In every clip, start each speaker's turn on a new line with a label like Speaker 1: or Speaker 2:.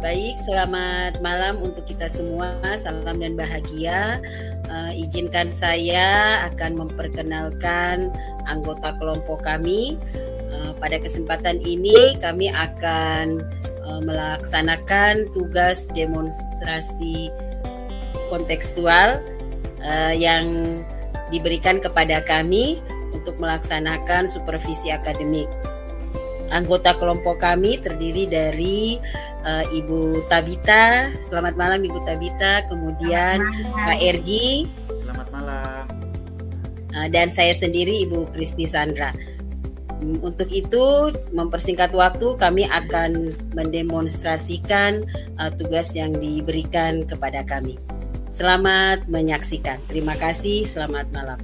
Speaker 1: Baik, selamat malam untuk kita semua. Salam dan bahagia. Izinkan saya akan memperkenalkan anggota kelompok kami. Pada kesempatan ini kami akan melaksanakan tugas demonstrasi kontekstual yang diberikan kepada kami untuk melaksanakan supervisi akademik. Anggota kelompok kami terdiri dari Ibu Tabita. Selamat malam Ibu Tabita. Kemudian Pak Ergi.
Speaker 2: Selamat malam.
Speaker 1: Dan saya sendiri Ibu Kristi Sandra. Untuk itu, mempersingkat waktu, kami akan mendemonstrasikan tugas yang diberikan kepada kami. Selamat menyaksikan. Terima kasih. Selamat malam.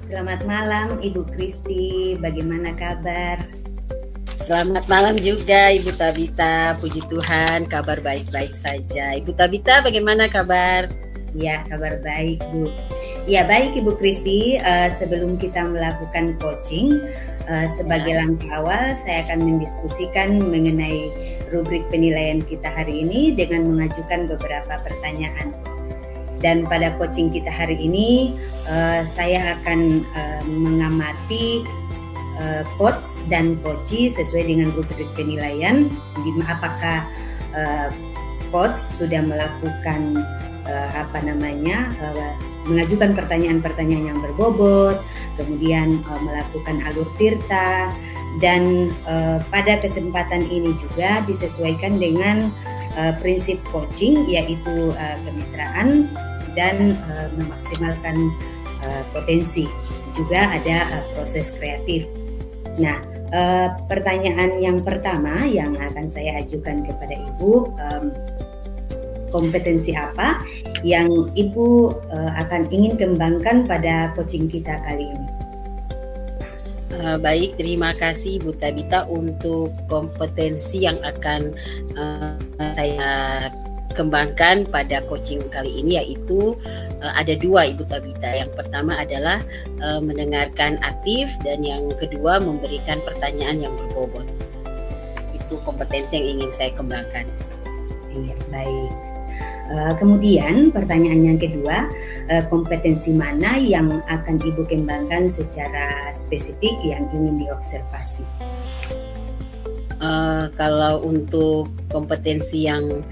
Speaker 3: Selamat malam Ibu Kristi, bagaimana kabar?
Speaker 1: Selamat malam juga Ibu Tabita, puji Tuhan kabar baik-baik saja. Ibu Tabita bagaimana kabar?
Speaker 3: Ya, kabar baik Bu. Ya baik Ibu Kristi, sebelum kita melakukan coaching, sebagai langkah awal saya akan mendiskusikan mengenai rubrik penilaian kita hari ini dengan mengajukan beberapa pertanyaan. Dan pada coaching kita hari ini saya akan mengamati coach dan coachee sesuai dengan rubrik penilaian. Apakah coach sudah melakukan mengajukan pertanyaan-pertanyaan yang berbobot, kemudian melakukan alur tirta, dan pada kesempatan ini juga disesuaikan dengan prinsip coaching, yaitu kemitraan dan memaksimalkan potensi. Juga ada proses kreatif. Nah, pertanyaan yang pertama yang akan saya ajukan kepada Ibu, kompetensi apa yang Ibu akan ingin kembangkan pada coaching kita kali ini?
Speaker 1: Baik, terima kasih Ibu Tabita untuk kompetensi yang akan saya kembangkan pada coaching kali ini, yaitu ada dua Ibu Tabita. Yang pertama adalah mendengarkan aktif, dan yang kedua memberikan pertanyaan yang berbobot. Itu kompetensi yang ingin saya kembangkan.
Speaker 3: Iya, baik. Kemudian pertanyaan yang kedua, kompetensi mana yang akan Ibu kembangkan secara spesifik yang ingin diobservasi?
Speaker 1: Kalau untuk kompetensi yang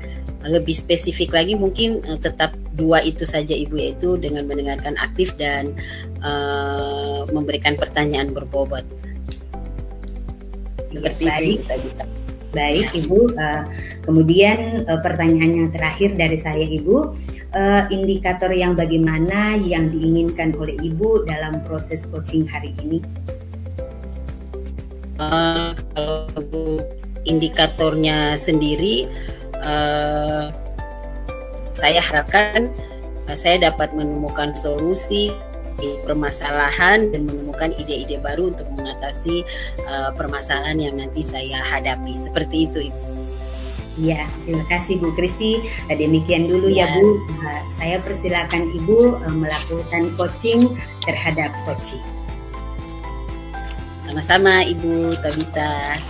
Speaker 1: lebih spesifik lagi mungkin tetap dua itu saja Ibu, yaitu dengan mendengarkan aktif dan memberikan pertanyaan berbobot. Seperti
Speaker 3: baik.
Speaker 1: Itu Ibu.
Speaker 3: Baik Ibu, kemudian pertanyaan yang terakhir dari saya Ibu, indikator yang bagaimana yang diinginkan oleh Ibu dalam proses coaching hari ini?
Speaker 1: Kalau indikatornya sendiri, saya harapkan saya dapat menemukan solusi permasalahan dan menemukan ide-ide baru untuk mengatasi permasalahan yang nanti saya hadapi. Seperti itu Ibu.
Speaker 3: Ya, terima kasih Bu Kristi. Demikian dulu ya Bu. Saya persilakan Ibu melakukan coaching terhadap coaching.
Speaker 1: Sama-sama Ibu Tabita.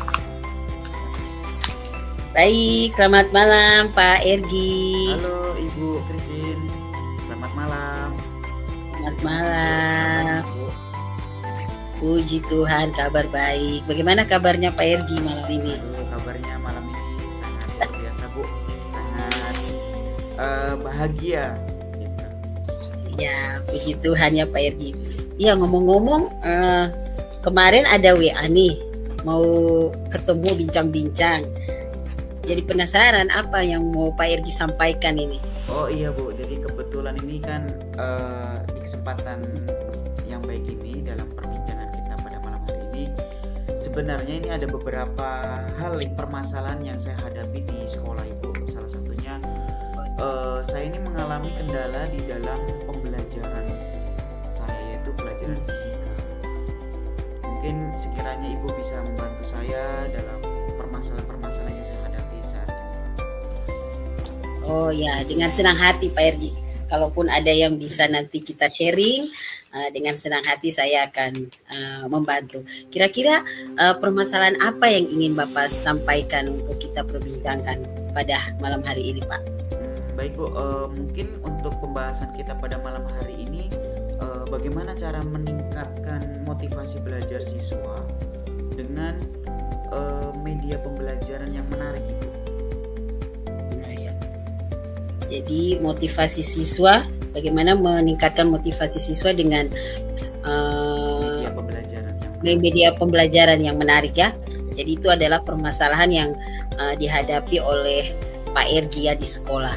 Speaker 1: Baik, selamat malam Pak Ergi.
Speaker 2: Halo Ibu Kristin, selamat malam.
Speaker 1: Selamat malam. Puji Tuhan, kabar baik. Bagaimana kabarnya Pak Ergi malam ini?
Speaker 2: Kabarnya malam ini sangat luar biasa Bu, sangat bahagia.
Speaker 1: Ya, puji Tuhan ya Pak Ergi. Iya, ngomong-ngomong, kemarin ada WA nih, mau ketemu bincang-bincang. Jadi penasaran apa yang mau Pak Ergi sampaikan ini?
Speaker 2: Oh iya Bu, jadi kebetulan ini kan di kesempatan yang baik ini dalam perbincangan kita pada malam hari ini, sebenarnya ini ada beberapa hal permasalahan yang saya hadapi di sekolah Ibu. Salah satunya saya ini mengalami kendala di dalam pembelajaran saya, yaitu pelajaran fisika. Mungkin sekiranya Ibu bisa membantu saya dalam permasalahan-permasalahan yang saya hadapi saat ini.
Speaker 1: Oh ya, dengan senang hati Pak Ergi. Kalaupun ada yang bisa nanti kita sharing, dengan senang hati saya akan membantu. Kira-kira permasalahan apa yang ingin Bapak sampaikan untuk kita perbincangkan pada malam hari ini, Pak?
Speaker 2: Baik Bu, mungkin untuk pembahasan kita pada malam hari ini, bagaimana cara meningkatkan motivasi belajar siswa dengan media pembelajaran yang menarik itu.
Speaker 1: Jadi motivasi siswa, bagaimana meningkatkan motivasi siswa dengan media pembelajaran yang menarik ya. Jadi itu adalah permasalahan yang dihadapi oleh Pak Ergi ya di sekolah.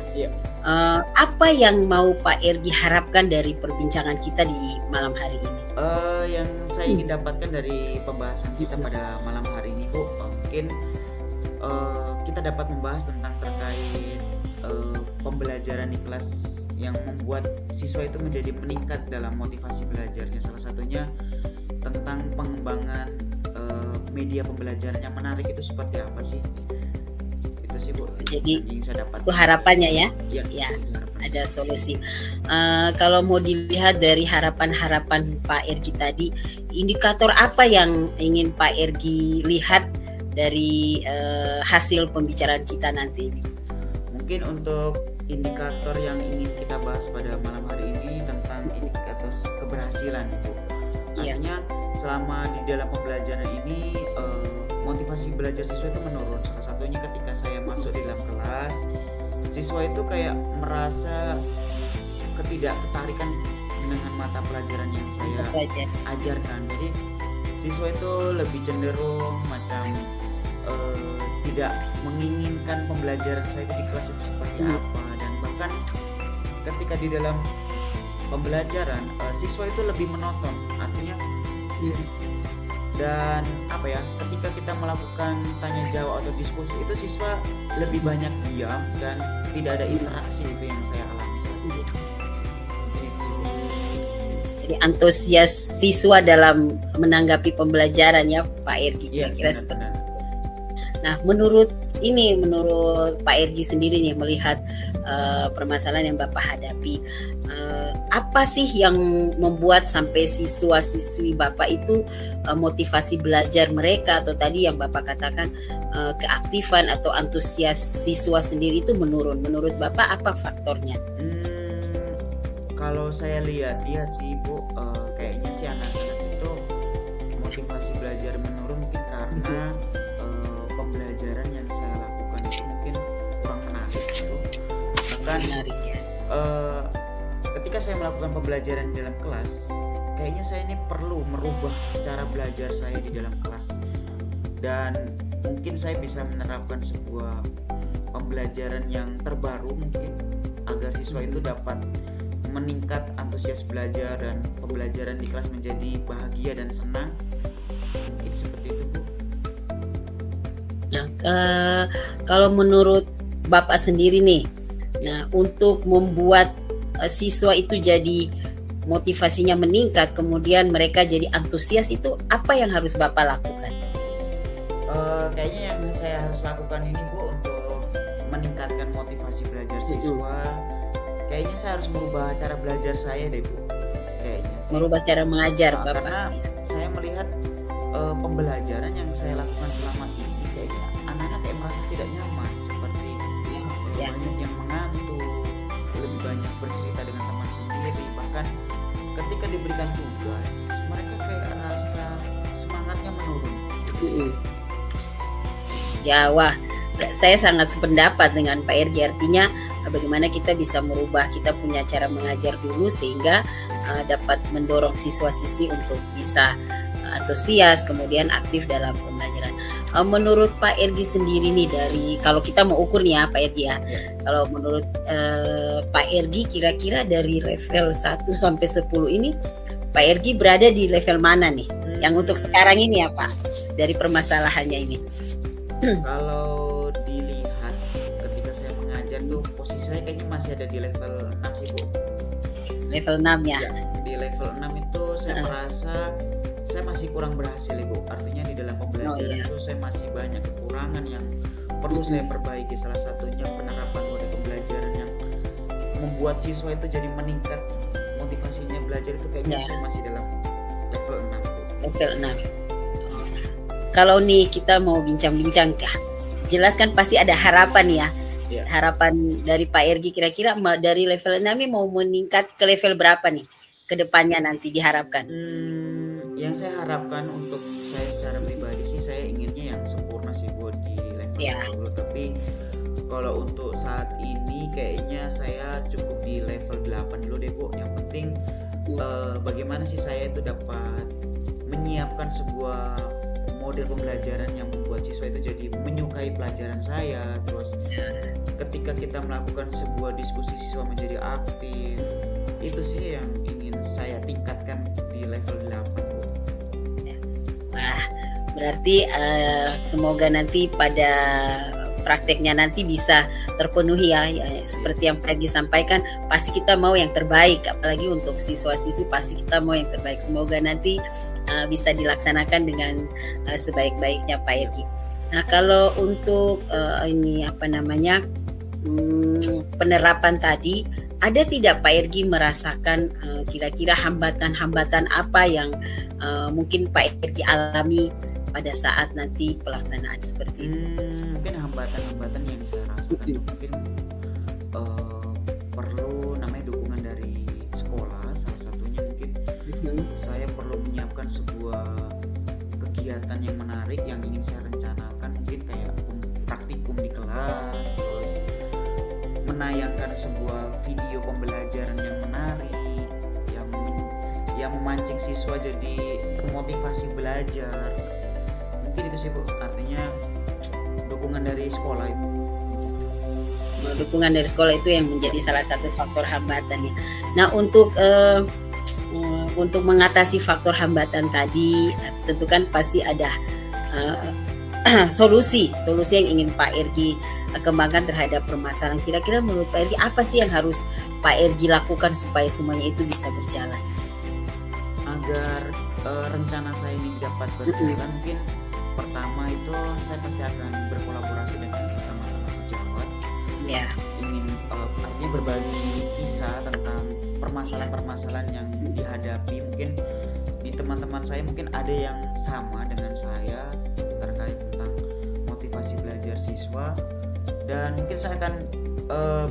Speaker 1: Apa yang mau Pak Ergi harapkan dari perbincangan kita di malam hari ini?
Speaker 2: Yang saya ingin dapatkan dari pembahasan kita pada malam hari ini Bu, mungkin kita dapat membahas tentang terkait pembelajaran di kelas yang membuat siswa itu menjadi meningkat dalam motivasi belajarnya. Salah satunya tentang pengembangan media pembelajaran yang menarik itu seperti apa sih? Itu sih Bu.
Speaker 1: Jadi
Speaker 2: yang saya dapat.
Speaker 1: Itu harapannya ya?
Speaker 2: Ya.
Speaker 1: Ada solusi. Kalau mau dilihat dari harapan-harapan Pak Ergi tadi, indikator apa yang ingin Pak Ergi lihat dari hasil pembicaraan kita nanti ini?
Speaker 2: Mungkin untuk indikator yang ingin kita bahas pada malam hari ini tentang indikator keberhasilan Bu. Artinya selama di dalam pembelajaran ini motivasi belajar siswa itu menurun. Salah satunya ketika saya masuk di dalam kelas, siswa itu kayak merasa ketidaktertarikan dengan mata pelajaran yang saya ajarkan. Jadi siswa itu lebih cenderung macam tidak menginginkan pembelajaran saya di kelas itu seperti apa, dan bahkan ketika di dalam pembelajaran siswa itu lebih menonton, artinya dan apa ya, ketika kita melakukan tanya jawab atau diskusi itu siswa lebih banyak diam dan tidak ada interaksi. Itu yang saya alami saat ini.
Speaker 1: Jadi antusias siswa dalam menanggapi pembelajaran ya Pak Ergi, kira-kira seperti itu. Nah, menurut Pak Ergi sendiri nih melihat permasalahan yang Bapak hadapi, apa sih yang membuat sampai siswa-siswi Bapak itu motivasi belajar mereka atau tadi yang Bapak katakan keaktifan atau antusias siswa sendiri itu menurun? Menurut Bapak apa faktornya?
Speaker 2: Kalau saya lihat sih Bu, kayaknya sih anak-anak itu motivasi belajar menurun mungkin karena pembelajaran yang saya lakukan itu mungkin kurang menarik gitu. Bahkan ketika saya melakukan pembelajaran di dalam kelas, kayaknya saya ini perlu merubah cara belajar saya di dalam kelas, dan mungkin saya bisa menerapkan sebuah pembelajaran yang terbaru mungkin agar siswa itu dapat meningkat antusias belajar dan pembelajaran di kelas menjadi bahagia dan senang. Mungkin seperti itu Bu. Nah,
Speaker 1: kalau menurut Bapak sendiri nih, nah untuk membuat siswa itu jadi motivasinya meningkat, kemudian mereka jadi antusias, itu apa yang harus Bapak lakukan?
Speaker 2: Kayaknya yang saya harus lakukan ini Bu untuk meningkatkan motivasi belajar siswa, kayaknya saya harus merubah cara belajar saya deh Bu. Kayaknya
Speaker 1: merubah cara mengajar Bapak.
Speaker 2: Karena saya melihat pembelajaran yang saya lakukan selama ini kayaknya anak-anak kayak merasa tidak nyaman, seperti banyak yang mengantuk, lebih banyak bercerita dengan teman sendiri, bahkan ketika diberikan tugas mereka kayak rasa semangatnya menurun.
Speaker 1: Ya, wah, saya sangat sependapat dengan Pak Ergi. Artinya bagaimana kita bisa merubah kita punya cara mengajar dulu sehingga dapat mendorong siswa-siswi untuk bisa antusias, kemudian aktif dalam pembelajaran. Menurut Pak Ergi sendiri nih, dari kalau kita mau ukur nih ya Pak Ergi ya, kalau menurut Pak Ergi kira-kira dari level 1 sampai 10 ini Pak Ergi berada di level mana nih? Yang untuk sekarang ini ya Pak, dari permasalahannya ini.
Speaker 2: Kalau dilihat ketika saya mengajar tuh posisi saya kayaknya masih ada di level 6 sih Bu.
Speaker 1: Level 6 ya?
Speaker 2: Di level 6 itu saya merasa saya masih kurang berhasil Bu. Artinya di dalam pembelajaran itu saya masih banyak kekurangan yang perlu saya perbaiki. Salah satunya penerapan model pembelajaran yang membuat siswa itu jadi meningkat motivasinya belajar itu kayaknya saya masih dalam level 6 Bu.
Speaker 1: Level 6. Kalau nih kita mau bincang-bincang, jelaskan pasti ada harapan ya. Harapan dari Pak Ergi kira-kira dari level 6 ini mau meningkat ke level berapa nih ke depannya nanti diharapkan?
Speaker 2: Yang saya harapkan untuk saya secara pribadi sih, saya inginnya yang sempurna sih Bu di level 20. Tapi kalau untuk saat ini kayaknya saya cukup di level 8 dulu deh Bu. Yang penting bagaimana sih saya itu dapat menyiapkan sebuah model pembelajaran yang membuat siswa itu jadi menyukai pelajaran saya. Terus ketika kita melakukan sebuah diskusi, siswa menjadi aktif. Itu sih yang ingin saya tingkatkan di level 8 Bu.
Speaker 1: Wah, berarti semoga nanti pada prakteknya nanti bisa terpenuhi ya, seperti yang tadi disampaikan, pasti kita mau yang terbaik, apalagi untuk siswa-siswi pasti kita mau yang terbaik. Semoga nanti bisa dilaksanakan dengan sebaik-baiknya Pak Ergi. Nah, kalau untuk penerapan tadi, ada tidak Pak Ergi merasakan kira-kira hambatan-hambatan apa yang mungkin Pak Ergi alami pada saat nanti pelaksanaan seperti itu?
Speaker 2: Mungkin hambatan-hambatan yang saya rasakan itu mungkin perlu namanya dukungan dari sekolah. Salah satunya mungkin saya perlu menyiapkan sebuah kegiatan yang menarik yang ingin saya rencanakan, mungkin kayak praktikum di kelas, terus menayangkan sebuah video pembelajaran yang menarik yang memancing siswa jadi termotivasi belajar. Mungkin itu sih Bu, artinya dukungan dari sekolah itu.
Speaker 1: Dukungan dari sekolah itu yang menjadi salah satu faktor hambatan ya. Nah, untuk mengatasi faktor hambatan tadi, tentu kan pasti ada solusi yang ingin Pak Ergi kembangkan terhadap permasalahan. Kira-kira menurut Pak Ergi apa sih yang harus Pak Ergi lakukan supaya semuanya itu bisa berjalan?
Speaker 2: Agar rencana saya ini dapat berjalan, mungkin pertama itu saya pasti akan berkolaborasi dengan teman-teman sejawat. Ingin artinya berbagi kisah tentang permasalahan-permasalahan yang dihadapi. Mungkin di teman-teman saya mungkin ada yang sama dengan saya terkait tentang motivasi belajar siswa, dan mungkin saya akan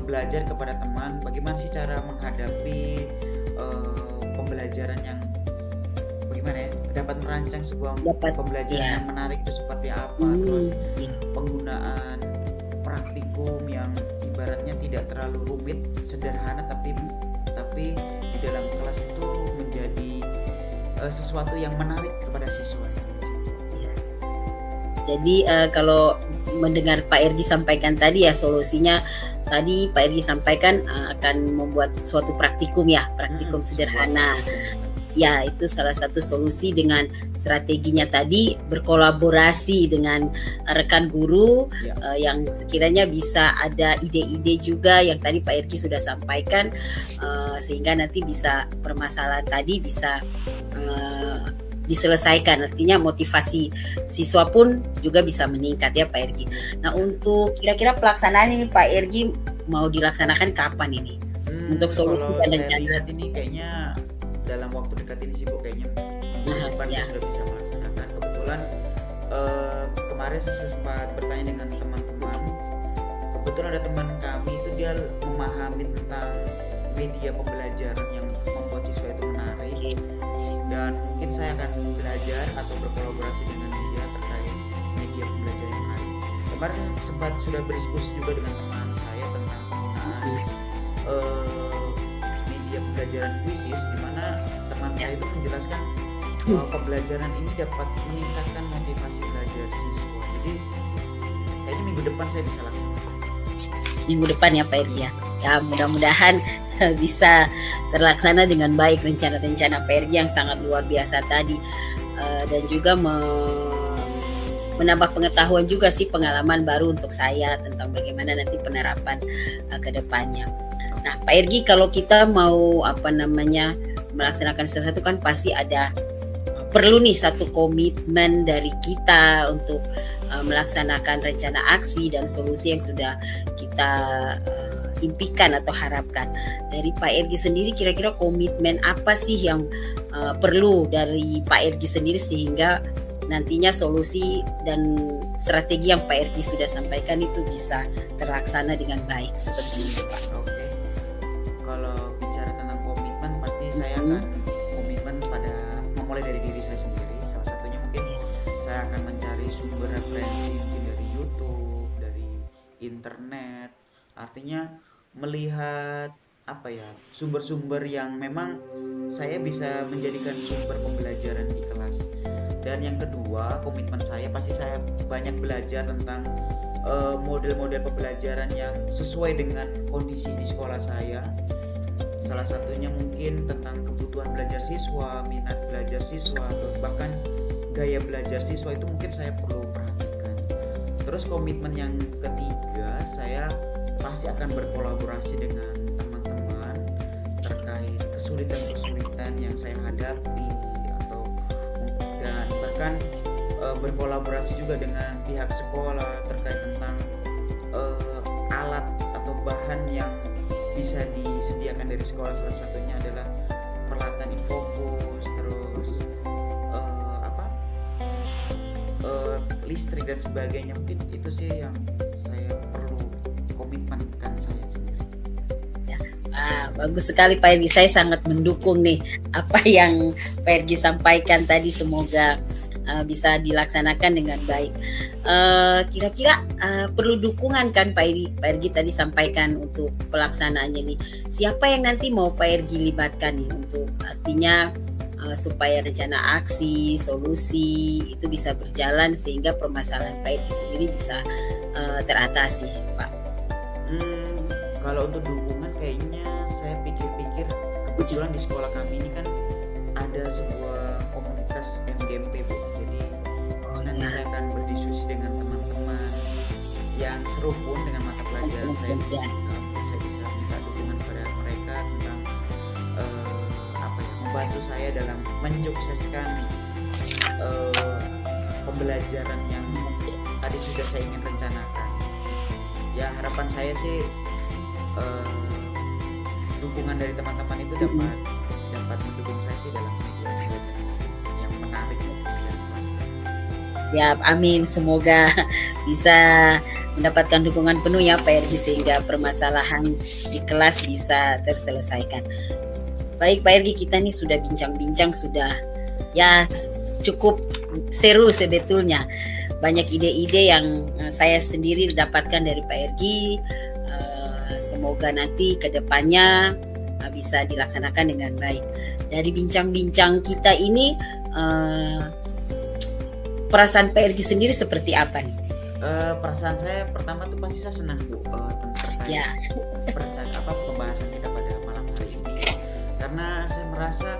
Speaker 2: belajar kepada teman bagaimana sih cara menghadapi pembelajaran yang dapat merancang sebuah pembelajaran yang menarik itu seperti apa. Terus penggunaan praktikum yang ibaratnya tidak terlalu rumit, sederhana, tapi di dalam kelas itu menjadi sesuatu yang menarik kepada siswa. Jadi
Speaker 1: kalau mendengar Pak Ergi sampaikan tadi ya, solusinya tadi Pak Ergi sampaikan akan membuat suatu praktikum sederhana. Ya, itu salah satu solusi dengan strateginya tadi, berkolaborasi dengan rekan guru yang sekiranya bisa ada ide-ide juga yang tadi Pak Ergi sudah sampaikan, sehingga nanti bisa permasalahan tadi bisa diselesaikan. Artinya motivasi siswa pun juga bisa meningkat ya Pak Ergi. Nah, untuk kira-kira pelaksanaan ini Pak Ergi mau dilaksanakan kapan ini? Untuk solusi dan rencana.
Speaker 2: Lihat ini kayaknya dalam waktu dekat ini sih Bu, kayaknya depan sudah bisa melaksanakan. Kebetulan kemarin saya sempat bertanya dengan teman-teman. Kebetulan ada teman kami itu dia memahami tentang media pembelajaran yang membuat siswa itu menarik, dan mungkin saya akan belajar atau berkolaborasi dengan dia terkait media pembelajaran yang menarik. Kemarin sempat sudah berdiskusi juga dengan teman saya tentang penggunaan media pembelajaran kuisis, di mana teman saya itu menjelaskan bahwa pembelajaran ini dapat meningkatkan motivasi belajar siswa. Jadi kayaknya minggu depan saya bisa laksanakan.
Speaker 1: Minggu depan ya Pak Ergi ya. Ya, mudah-mudahan bisa terlaksana dengan baik rencana-rencana Pak Ergi yang sangat luar biasa tadi, dan juga menambah pengetahuan juga sih, pengalaman baru untuk saya tentang bagaimana nanti penerapan ke depannya. Nah, Pak Ergi, kalau kita mau melaksanakan sesuatu kan pasti ada perlu nih satu komitmen dari kita untuk melaksanakan rencana aksi dan solusi yang sudah kita impikan atau harapkan. Dari Pak Ergi sendiri kira-kira komitmen apa sih yang perlu dari Pak Ergi sendiri sehingga nantinya solusi dan strategi yang Pak Ergi sudah sampaikan itu bisa terlaksana dengan baik seperti itu, Pak.
Speaker 2: Oke, kalau bicara tentang komitmen, pasti saya akan komitmen pada memulai dari diri saya sendiri. Salah satunya mungkin saya akan mencari sumber referensi mungkin dari YouTube, dari internet. Artinya melihat sumber-sumber yang memang saya bisa menjadikan sumber pembelajaran di kelas. Dan yang kedua, komitmen saya pasti saya banyak belajar tentang model-model pembelajaran yang sesuai dengan kondisi di sekolah saya. Salah satunya mungkin tentang kebutuhan belajar siswa, minat belajar siswa, atau bahkan gaya belajar siswa itu mungkin saya perlu perhatikan. Terus komitmen yang ketiga, saya pasti akan berkolaborasi dengan teman-teman terkait kesulitan-kesulitan yang saya hadapi, dan bahkan berkolaborasi juga dengan pihak sekolah terkait tentang alat atau bahan yang bisa disediakan dari sekolah. Salah satunya adalah peralatan infocus, terus listrik dan sebagainya. Mungkin itu sih yang saya perlu komitmenkan saya sendiri.
Speaker 1: Bagus sekali Pak Ergi, saya sangat mendukung nih apa yang Pak Ergi sampaikan tadi, semoga bisa dilaksanakan dengan baik. Kira-kira perlu dukungan kan Pak Ergi tadi sampaikan untuk pelaksanaannya nih. Siapa yang nanti mau Pak Ergi libatkan nih untuk artinya supaya rencana aksi, solusi itu bisa berjalan sehingga permasalahan Pak Ergi sendiri bisa teratasi, Pak?
Speaker 2: Kalau untuk dukungan kayaknya saya pikir-pikir, kebetulan di sekolah kami ini kan ada sebuah komunitas MGMP, Bu. Jadi nanti saya akan berdiskusi dengan teman-teman yang serupun dengan mata pelajaran saya bisa minta dukungan pada mereka tentang membantu saya dalam menyukseskan pembelajaran yang tadi sudah saya ingin rencanakan. Ya, harapan saya sih dukungan dari teman-teman itu dapat mendukung saya sih dalam pembelajaran yang menarik dan kelas.
Speaker 1: Siap, amin. Semoga bisa mendapatkan dukungan penuh ya Pak Ergi sehingga permasalahan di kelas bisa terselesaikan. Baik Pak Ergi, kita nih sudah bincang-bincang, sudah ya cukup seru sebetulnya. Banyak ide-ide yang saya sendiri dapatkan dari Pak Ergi. Semoga nanti ke depannya bisa dilaksanakan dengan baik. Dari bincang-bincang kita ini, perasaan Pak Ergi sendiri seperti apa nih?
Speaker 2: Perasaan saya pertama tuh pasti saya senang, Bu, tentang pembahasan kita pada malam hari ini. Karena saya merasa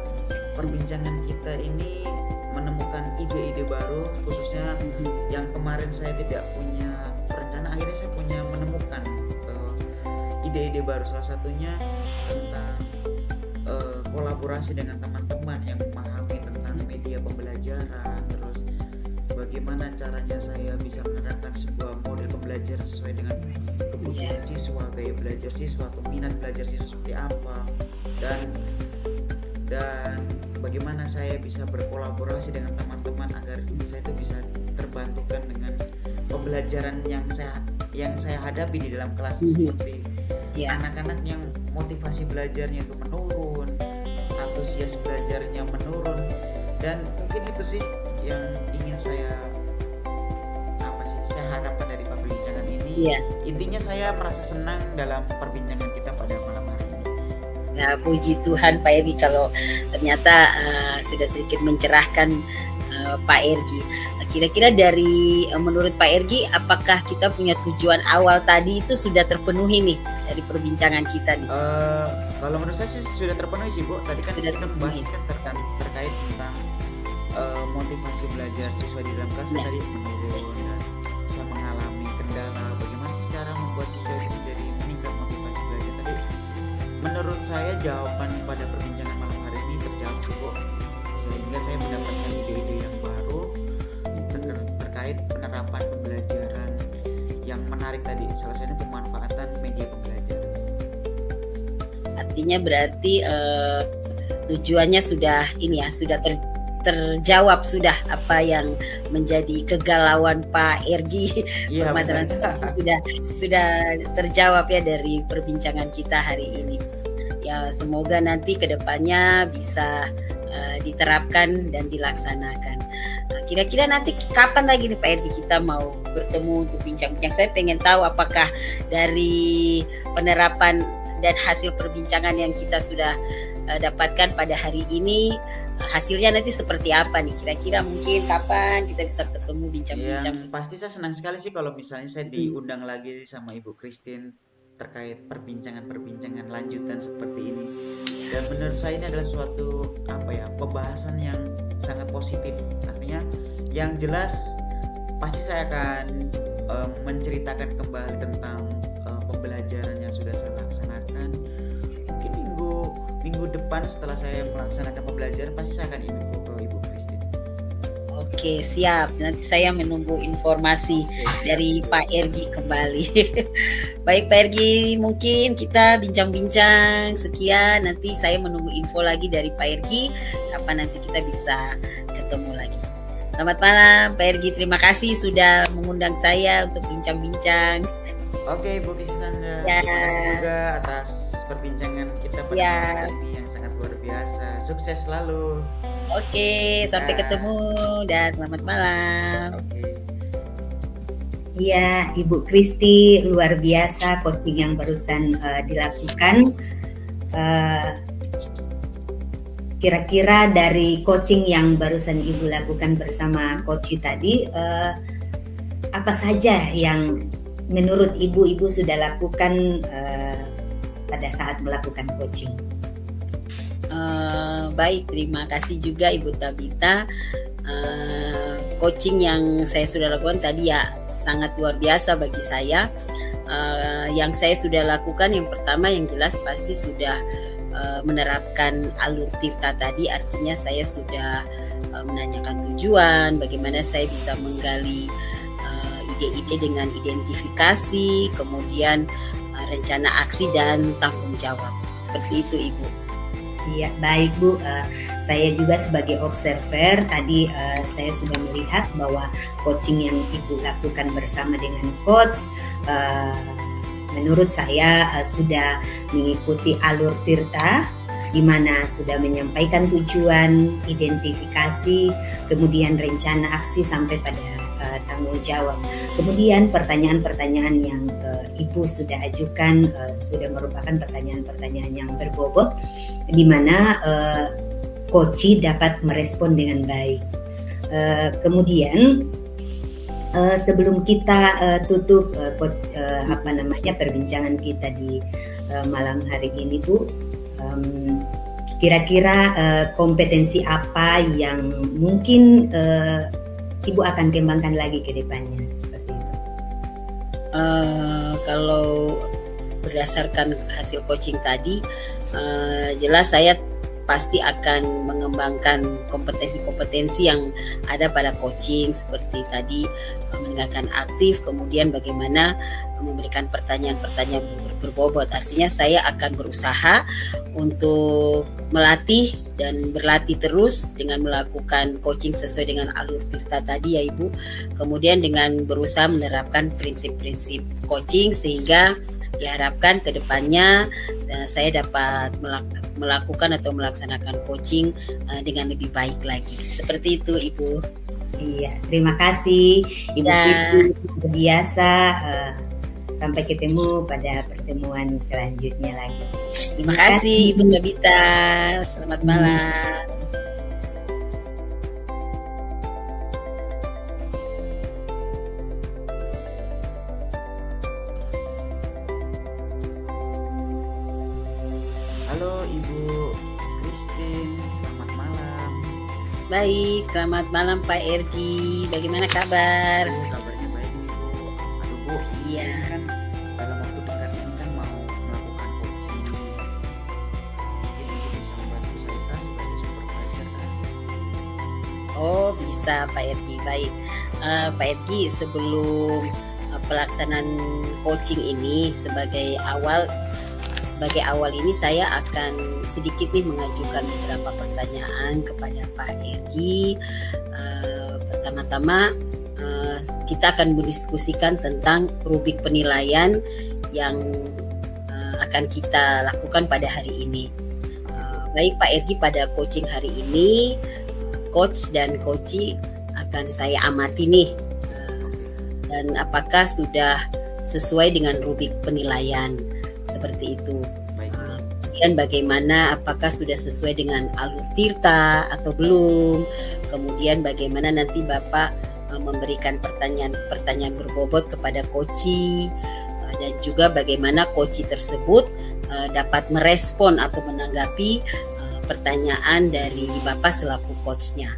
Speaker 2: perbincangan kita ini menemukan ide-ide baru, khususnya yang kemarin saya tidak punya rencana, akhirnya saya menemukan ide-ide baru. Salah satunya tentang kolaborasi dengan teman-teman yang memahami tentang media pembelajaran, terus bagaimana caranya saya bisa menerapkan sebuah model pembelajaran sesuai dengan kebutuhan siswa, gaya belajar siswa atau minat belajar siswa seperti apa, dan bagaimana saya bisa berkolaborasi dengan teman-teman agar saya itu bisa terbantukan dengan pembelajaran yang saya hadapi di dalam kelas, seperti anak-anak yang motivasi belajarnya itu menurun, antusias belajarnya menurun, dan mungkin itu sih yang ingin saya harapkan dari perbincangan ini. Intinya saya merasa senang dalam perbincangan kita pada malam hari ini.
Speaker 1: Ya, puji Tuhan Pak Ergi kalau ternyata sudah sedikit mencerahkan Pak Ergi. Kira-kira dari menurut Pak Ergi, apakah kita punya tujuan awal tadi itu sudah terpenuhi nih dari perbincangan kita nih?
Speaker 2: Kalau menurut saya sih sudah terpenuhi sih, Bu. Tadi kan kita membahas terkait tentang motivasi belajar siswa di dalam kelas tadi menurun, dan saya mengalami kendala bagaimana cara membuat siswa itu menjadi meningkat motivasi belajar. Tadi menurut saya jawaban pada perbincangan malam hari ini terjawab sih, Bu, sehingga saya mendapatkan ide-ide yang baru terkait penerapan pembelajaran yang menarik tadi, salah satunya pemanfaatan media pembelajaran.
Speaker 1: Artinya berarti tujuannya sudah ini ya, sudah terjawab sudah apa yang menjadi kegalauan Pak Ergi.
Speaker 2: Iya,
Speaker 1: Permasalahan sudah terjawab ya dari perbincangan kita hari ini. Ya, semoga nanti kedepannya bisa diterapkan dan dilaksanakan. Nah, kira-kira nanti kapan lagi nih Pak Ergi kita mau bertemu untuk bincang-bincang? Saya pengen tahu apakah dari penerapan dan hasil perbincangan yang kita sudah dapatkan pada hari ini, hasilnya nanti seperti apa nih? Kira-kira mungkin kapan kita bisa ketemu bincang-bincang?
Speaker 2: Yang pasti saya senang sekali sih kalau misalnya saya diundang lagi sama Ibu Christine terkait perbincangan lanjutan seperti ini. Dan menurut saya ini adalah suatu pembahasan yang sangat positif. Artinya yang jelas pasti saya akan menceritakan kembali tentang pembelajaran yang sudah saya laksanakan. Mungkin minggu depan setelah saya melaksanakan pembelajaran pasti saya akan info ke Ibu Christine.
Speaker 1: Oke, siap. Nanti saya menunggu informasi dari Pak Ergi kembali. Baik Pak Ergi, mungkin kita bincang-bincang sekian. Nanti saya menunggu info lagi dari Pak Ergi kapan nanti kita bisa ketemu lagi. Selamat malam Pak Ergi, terima kasih sudah mengundang saya untuk bincang-bincang.
Speaker 2: Oke, Bu Kisandra, terima kasih juga atas perbincangan kita pada hari ini yang sangat luar biasa. Sukses selalu.
Speaker 1: Oke, sampai ketemu dan selamat malam.
Speaker 3: Iya, Ibu Kristi, luar biasa coaching yang barusan dilakukan. Kira-kira dari coaching yang barusan Ibu lakukan bersama Coach tadi, apa saja yang menurut Ibu sudah lakukan pada saat melakukan coaching?
Speaker 1: Baik, terima kasih juga Ibu Tabita. Coaching yang saya sudah lakukan tadi ya sangat luar biasa bagi saya. Yang saya sudah lakukan yang pertama yang jelas pasti sudah menerapkan alur Tirta tadi. Artinya saya sudah menanyakan tujuan, bagaimana saya bisa menggali ide-ide dengan identifikasi, kemudian rencana aksi dan tanggung jawab. Seperti itu Ibu.
Speaker 3: Iya, baik Bu. Saya juga sebagai observer tadi saya sudah melihat bahwa coaching yang Ibu lakukan bersama dengan coach menurut saya sudah mengikuti alur Tirta, di mana sudah menyampaikan tujuan, identifikasi, kemudian rencana aksi sampai pada tanggung jawab. Kemudian pertanyaan-pertanyaan yang Ibu sudah ajukan sudah merupakan pertanyaan-pertanyaan yang berbobot, di mana coach dapat merespon dengan baik. Kemudian sebelum kita tutup perbincangan kita di malam hari ini, Bu, kira-kira kompetensi apa yang mungkin Ibu akan kembangkan lagi ke depannya seperti itu?
Speaker 1: Kalau berdasarkan hasil coaching tadi, jelas saya pasti akan mengembangkan kompetensi-kompetensi yang ada pada coaching seperti tadi, mendengarkan aktif, kemudian bagaimana memberikan pertanyaan-pertanyaan berbobot. Artinya saya akan berusaha untuk melatih dan berlatih terus dengan melakukan coaching sesuai dengan alur Tirta tadi ya Ibu. Kemudian dengan berusaha menerapkan prinsip-prinsip coaching sehingga diharapkan ke depannya saya dapat melakukan atau melaksanakan coaching dengan lebih baik lagi. Seperti itu Ibu.
Speaker 3: Iya, terima kasih Ibu Kristi, biasa. Sampai ketemu pada pertemuan selanjutnya lagi.
Speaker 1: Terima kasih Ibu Tabita. Selamat malam.
Speaker 2: Halo Ibu Christine, selamat malam.
Speaker 1: Baik, selamat malam Pak Ergi. Bagaimana kabar?
Speaker 2: Kabarnya baik Ibu. Aduh Bu,
Speaker 1: iya
Speaker 2: kan dalam waktu dekat ini kan mau melakukan coaching. Mungkin Ibu bisa membantu saya sebagai supervisor kan?
Speaker 1: Oh bisa Pak Ergi. Baik, Pak Ergi, sebelum pelaksanaan coaching ini sebagai awal sebagai awal ini saya akan sedikit nih mengajukan beberapa pertanyaan kepada Pak Ergi. Pertama-tama kita akan mendiskusikan tentang rubrik penilaian yang akan kita lakukan pada hari ini. Baik Pak Ergi, pada coaching hari ini coach dan coachee akan saya amati nih, dan apakah sudah sesuai dengan rubrik penilaian seperti itu. Kemudian bagaimana, apakah sudah sesuai dengan alur tirta atau belum. Kemudian bagaimana nanti Bapak memberikan pertanyaan berbobot kepada coachee, dan juga bagaimana coachee tersebut dapat merespon atau menanggapi pertanyaan dari Bapak selaku coachnya.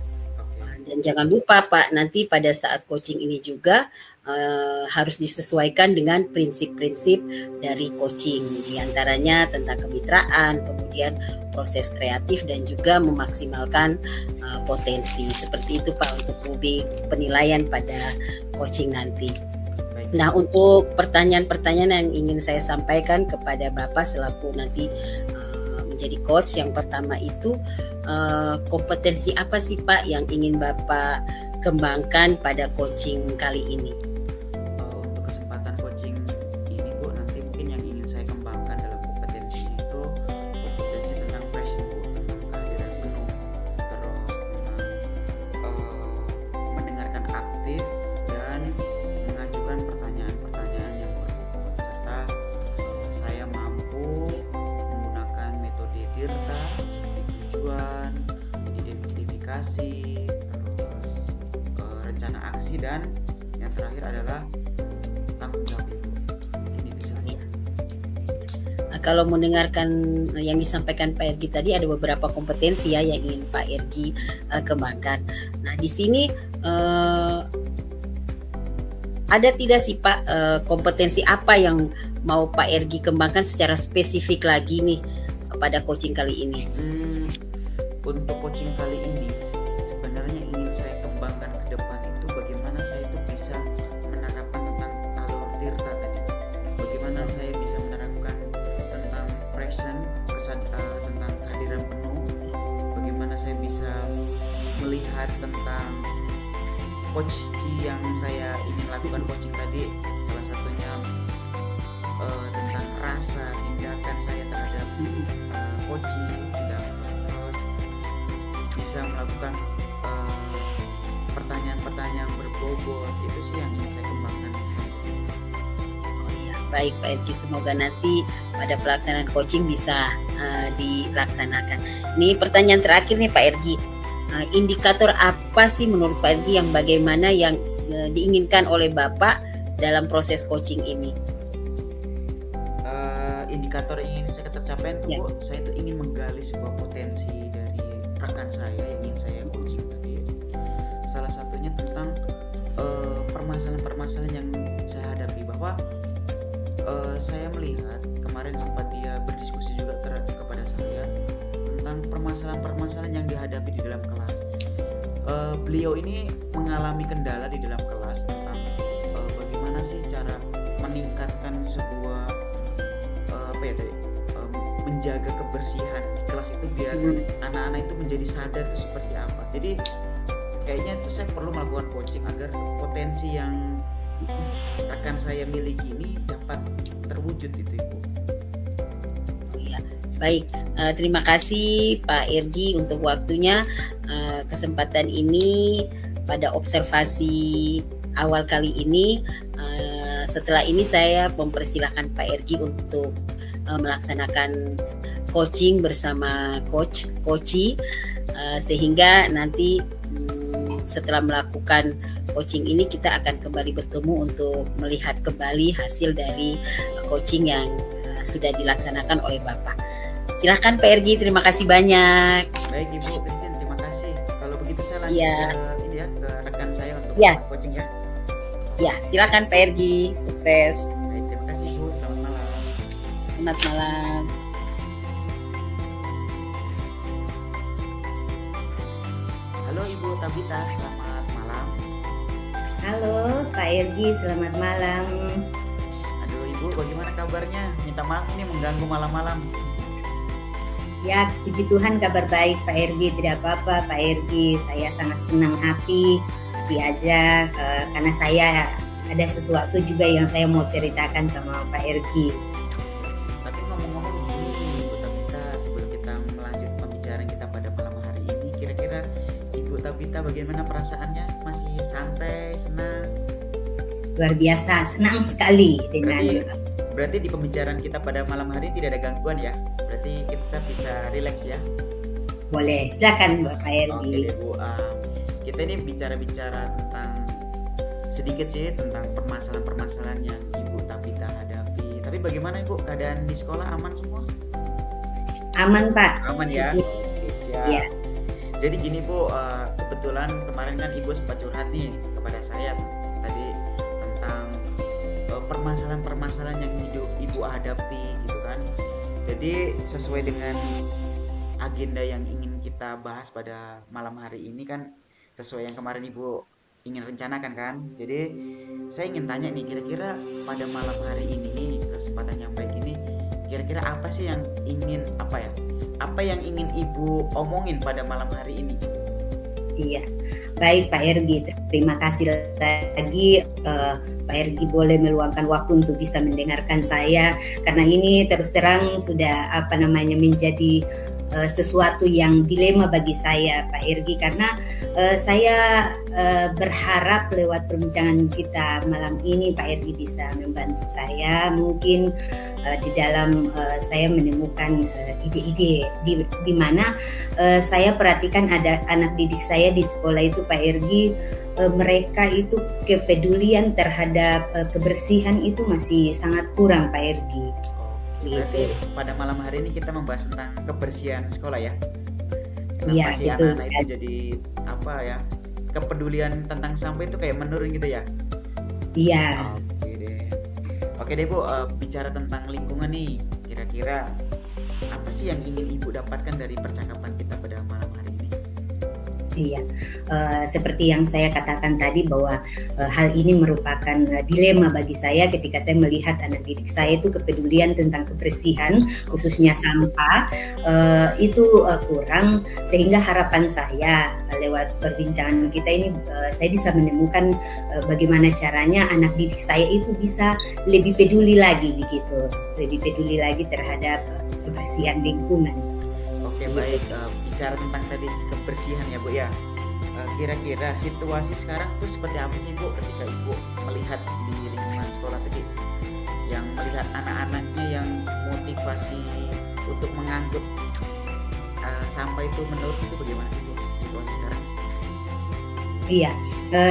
Speaker 1: Dan jangan lupa Pak, nanti pada saat coaching ini juga harus disesuaikan dengan prinsip-prinsip dari coaching, diantaranya tentang kemitraan, kemudian proses kreatif dan juga memaksimalkan potensi. Seperti itu Pak untuk rubrik penilaian pada coaching nanti. Nah, untuk pertanyaan-pertanyaan yang ingin saya sampaikan kepada Bapak selaku nanti menjadi coach, yang pertama itu kompetensi apa sih Pak yang ingin Bapak kembangkan pada coaching kali ini?
Speaker 2: Untuk kesempatan coaching ini Bu, nanti mungkin yang ingin saya kembangkan dalam kompetensinya itu kompetensi tentang passion Bu, tentang kehadiran penuh, terus mendengarkan aktif dan mengajukan pertanyaan-pertanyaan yang berbobot, serta saya mampu menggunakan metode tirta seperti tujuan, identifikasi, rencana aksi, dan yang terakhir adalah tanggung jawab itu.
Speaker 1: Kalau mendengarkan yang disampaikan Pak Ergi tadi, ada beberapa kompetensi ya yang ingin Pak Ergi kembangkan. Nah, di sini ada tidak sih Pak kompetensi apa yang mau Pak Ergi kembangkan secara spesifik lagi nih pada coaching kali ini?
Speaker 2: Untuk coaching kali ini sebenarnya ingin saya kembangkan ke depan itu bagaimana saya itu bisa menerapkan tentang alur tirta tadi, bagaimana saya bisa menerapkan tentang present, tentang kehadiran penuh, bagaimana saya bisa melihat tentang coach yang saya ingin lakukan coaching tadi, salah satunya tentang rasa tindakan saya terhadap coaching, terus bisa melakukan pertanyaan-pertanyaan berbobot. Itu sih yang ingin saya kembangkan.
Speaker 1: Baik Pak Ergi, semoga nanti pada pelaksanaan coaching bisa dilaksanakan. Ini pertanyaan terakhir nih Pak Ergi, indikator apa sih menurut Pak Ergi yang bagaimana yang diinginkan oleh Bapak dalam proses coaching ini?
Speaker 2: Indikator yang ingin saya tercapai itu Bu, saya itu ingin menggali sebuah potensi dari rekan saya yang ingin saya coaching tadi. Salah satunya tentang permasalahan-permasalahan yang saya hadapi, bahwa saya melihat kemarin sempat dia berdiskusi juga kepada saya tentang permasalahan-permasalahan yang dihadapi di dalam kelas. Beliau ini mengalami kendala di dalam kelas tentang bagaimana sih cara meningkatkan sebuah menjaga kebersihan di kelas itu biar anak-anak itu menjadi sadar itu seperti apa. Jadi kayaknya itu saya perlu melakukan coaching agar potensi yang rekan saya miliki ini dapat terwujud itu Ibu.
Speaker 1: Ya, baik, terima kasih Pak Ergi untuk waktunya. Kesempatan ini pada observasi awal kali ini. Setelah ini saya mempersilahkan Pak Ergi untuk melaksanakan coaching bersama coachee, sehingga nanti setelah melakukan coaching ini kita akan kembali bertemu untuk melihat kembali hasil dari coaching yang sudah dilaksanakan oleh Bapak. Silahkan Pak Ergi, terima kasih banyak.
Speaker 2: Baik Ibu Christine, terima kasih. Kalau begitu saya lanjut ke rekan saya untuk coaching ya.
Speaker 1: Ya, silakan Pak Ergi, sukses.
Speaker 2: Baik, terima kasih Bu, selamat malam.
Speaker 1: Selamat malam.
Speaker 2: Halo Ibu Tabita, selamat malam.
Speaker 3: Halo Pak Ergi, selamat malam.
Speaker 2: Aduh Ibu Ibu, bagaimana kabarnya? Minta maaf ini mengganggu malam-malam.
Speaker 3: Ya, puji Tuhan kabar baik Pak Ergi, tidak apa-apa Pak Ergi. Saya sangat senang hati diajak karena saya ada sesuatu juga yang saya mau ceritakan sama Pak Ergi.
Speaker 2: Tapi ngomong-ngomong gini, Ibu Tabita, sebelum kita melanjut pembicaraan kita pada malam hari ini, kira-kira Ibu Tabita bagaimana perasaannya? Masih santai, senang?
Speaker 3: Luar biasa, senang sekali dengan.
Speaker 2: Berarti di pembicaraan kita pada malam hari tidak ada gangguan ya? Berarti kita bisa rileks ya?
Speaker 3: Boleh, silakan Pak Ergi.
Speaker 2: Oke Bu, kita ini bicara-bicara tentang sedikit sih tentang permasalahan-permasalahan yang Ibu Tabita hadapi. Tapi bagaimana Ibu, keadaan di sekolah aman semua?
Speaker 3: Aman Pak.
Speaker 2: Aman ya? Oke, siap.
Speaker 3: Ya.
Speaker 2: Jadi gini Bu, kebetulan kemarin kan Ibu sempat curhat nih kepada saya tadi tentang permasalahan-permasalahan yang Ibu hadapi gitu kan. Jadi sesuai dengan agenda yang ingin kita bahas pada malam hari ini kan, sesuai yang kemarin Ibu ingin rencanakan kan. Jadi saya ingin tanya nih, kira-kira pada malam hari ini, kesempatan yang baik ini, kira-kira apa sih yang ingin apa yang ingin Ibu omongin pada malam hari ini?
Speaker 3: Iya, baik Pak Ergi, terima kasih lagi Pak Ergi boleh meluangkan waktu untuk bisa mendengarkan saya, karena ini terus terang sudah menjadi sesuatu yang dilema bagi saya Pak Ergi, karena saya berharap lewat perbincangan kita malam ini Pak Ergi bisa membantu saya mungkin di dalam saya menemukan ide-ide di mana saya perhatikan ada anak didik saya di sekolah itu Pak Ergi, mereka itu kepedulian terhadap kebersihan itu masih sangat kurang Pak Ergi.
Speaker 2: Berarti pada malam hari ini kita membahas tentang kebersihan sekolah ya.
Speaker 3: Iya,
Speaker 2: Kenapa sih anak-anak itu jadi kepedulian tentang sampah itu kayak menurun gitu ya?
Speaker 3: Iya.
Speaker 2: Oke deh Bu, bicara tentang lingkungan nih, kira-kira apa sih yang ingin Ibu dapatkan dari percakapan kita pada malam hari ini?
Speaker 3: Iya, seperti yang saya katakan tadi bahwa hal ini merupakan dilema bagi saya ketika saya melihat anak didik saya itu kepedulian tentang kebersihan, khususnya sampah, itu kurang, sehingga harapan saya lewat perbincangan kita ini saya bisa menemukan bagaimana caranya anak didik saya itu bisa lebih peduli lagi begitu, lebih peduli lagi terhadap kebersihan lingkungan.
Speaker 2: Oke, baik. Bicara tentang tadi kebersihan ya Bu ya, kira-kira situasi sekarang tuh seperti apa sih Bu ketika Ibu melihat di lingkungan sekolah tadi, yang melihat anak-anaknya yang motivasi untuk mengangkut sampah itu menurut itu bagaimana sih Bu situasi sekarang?
Speaker 3: Iya,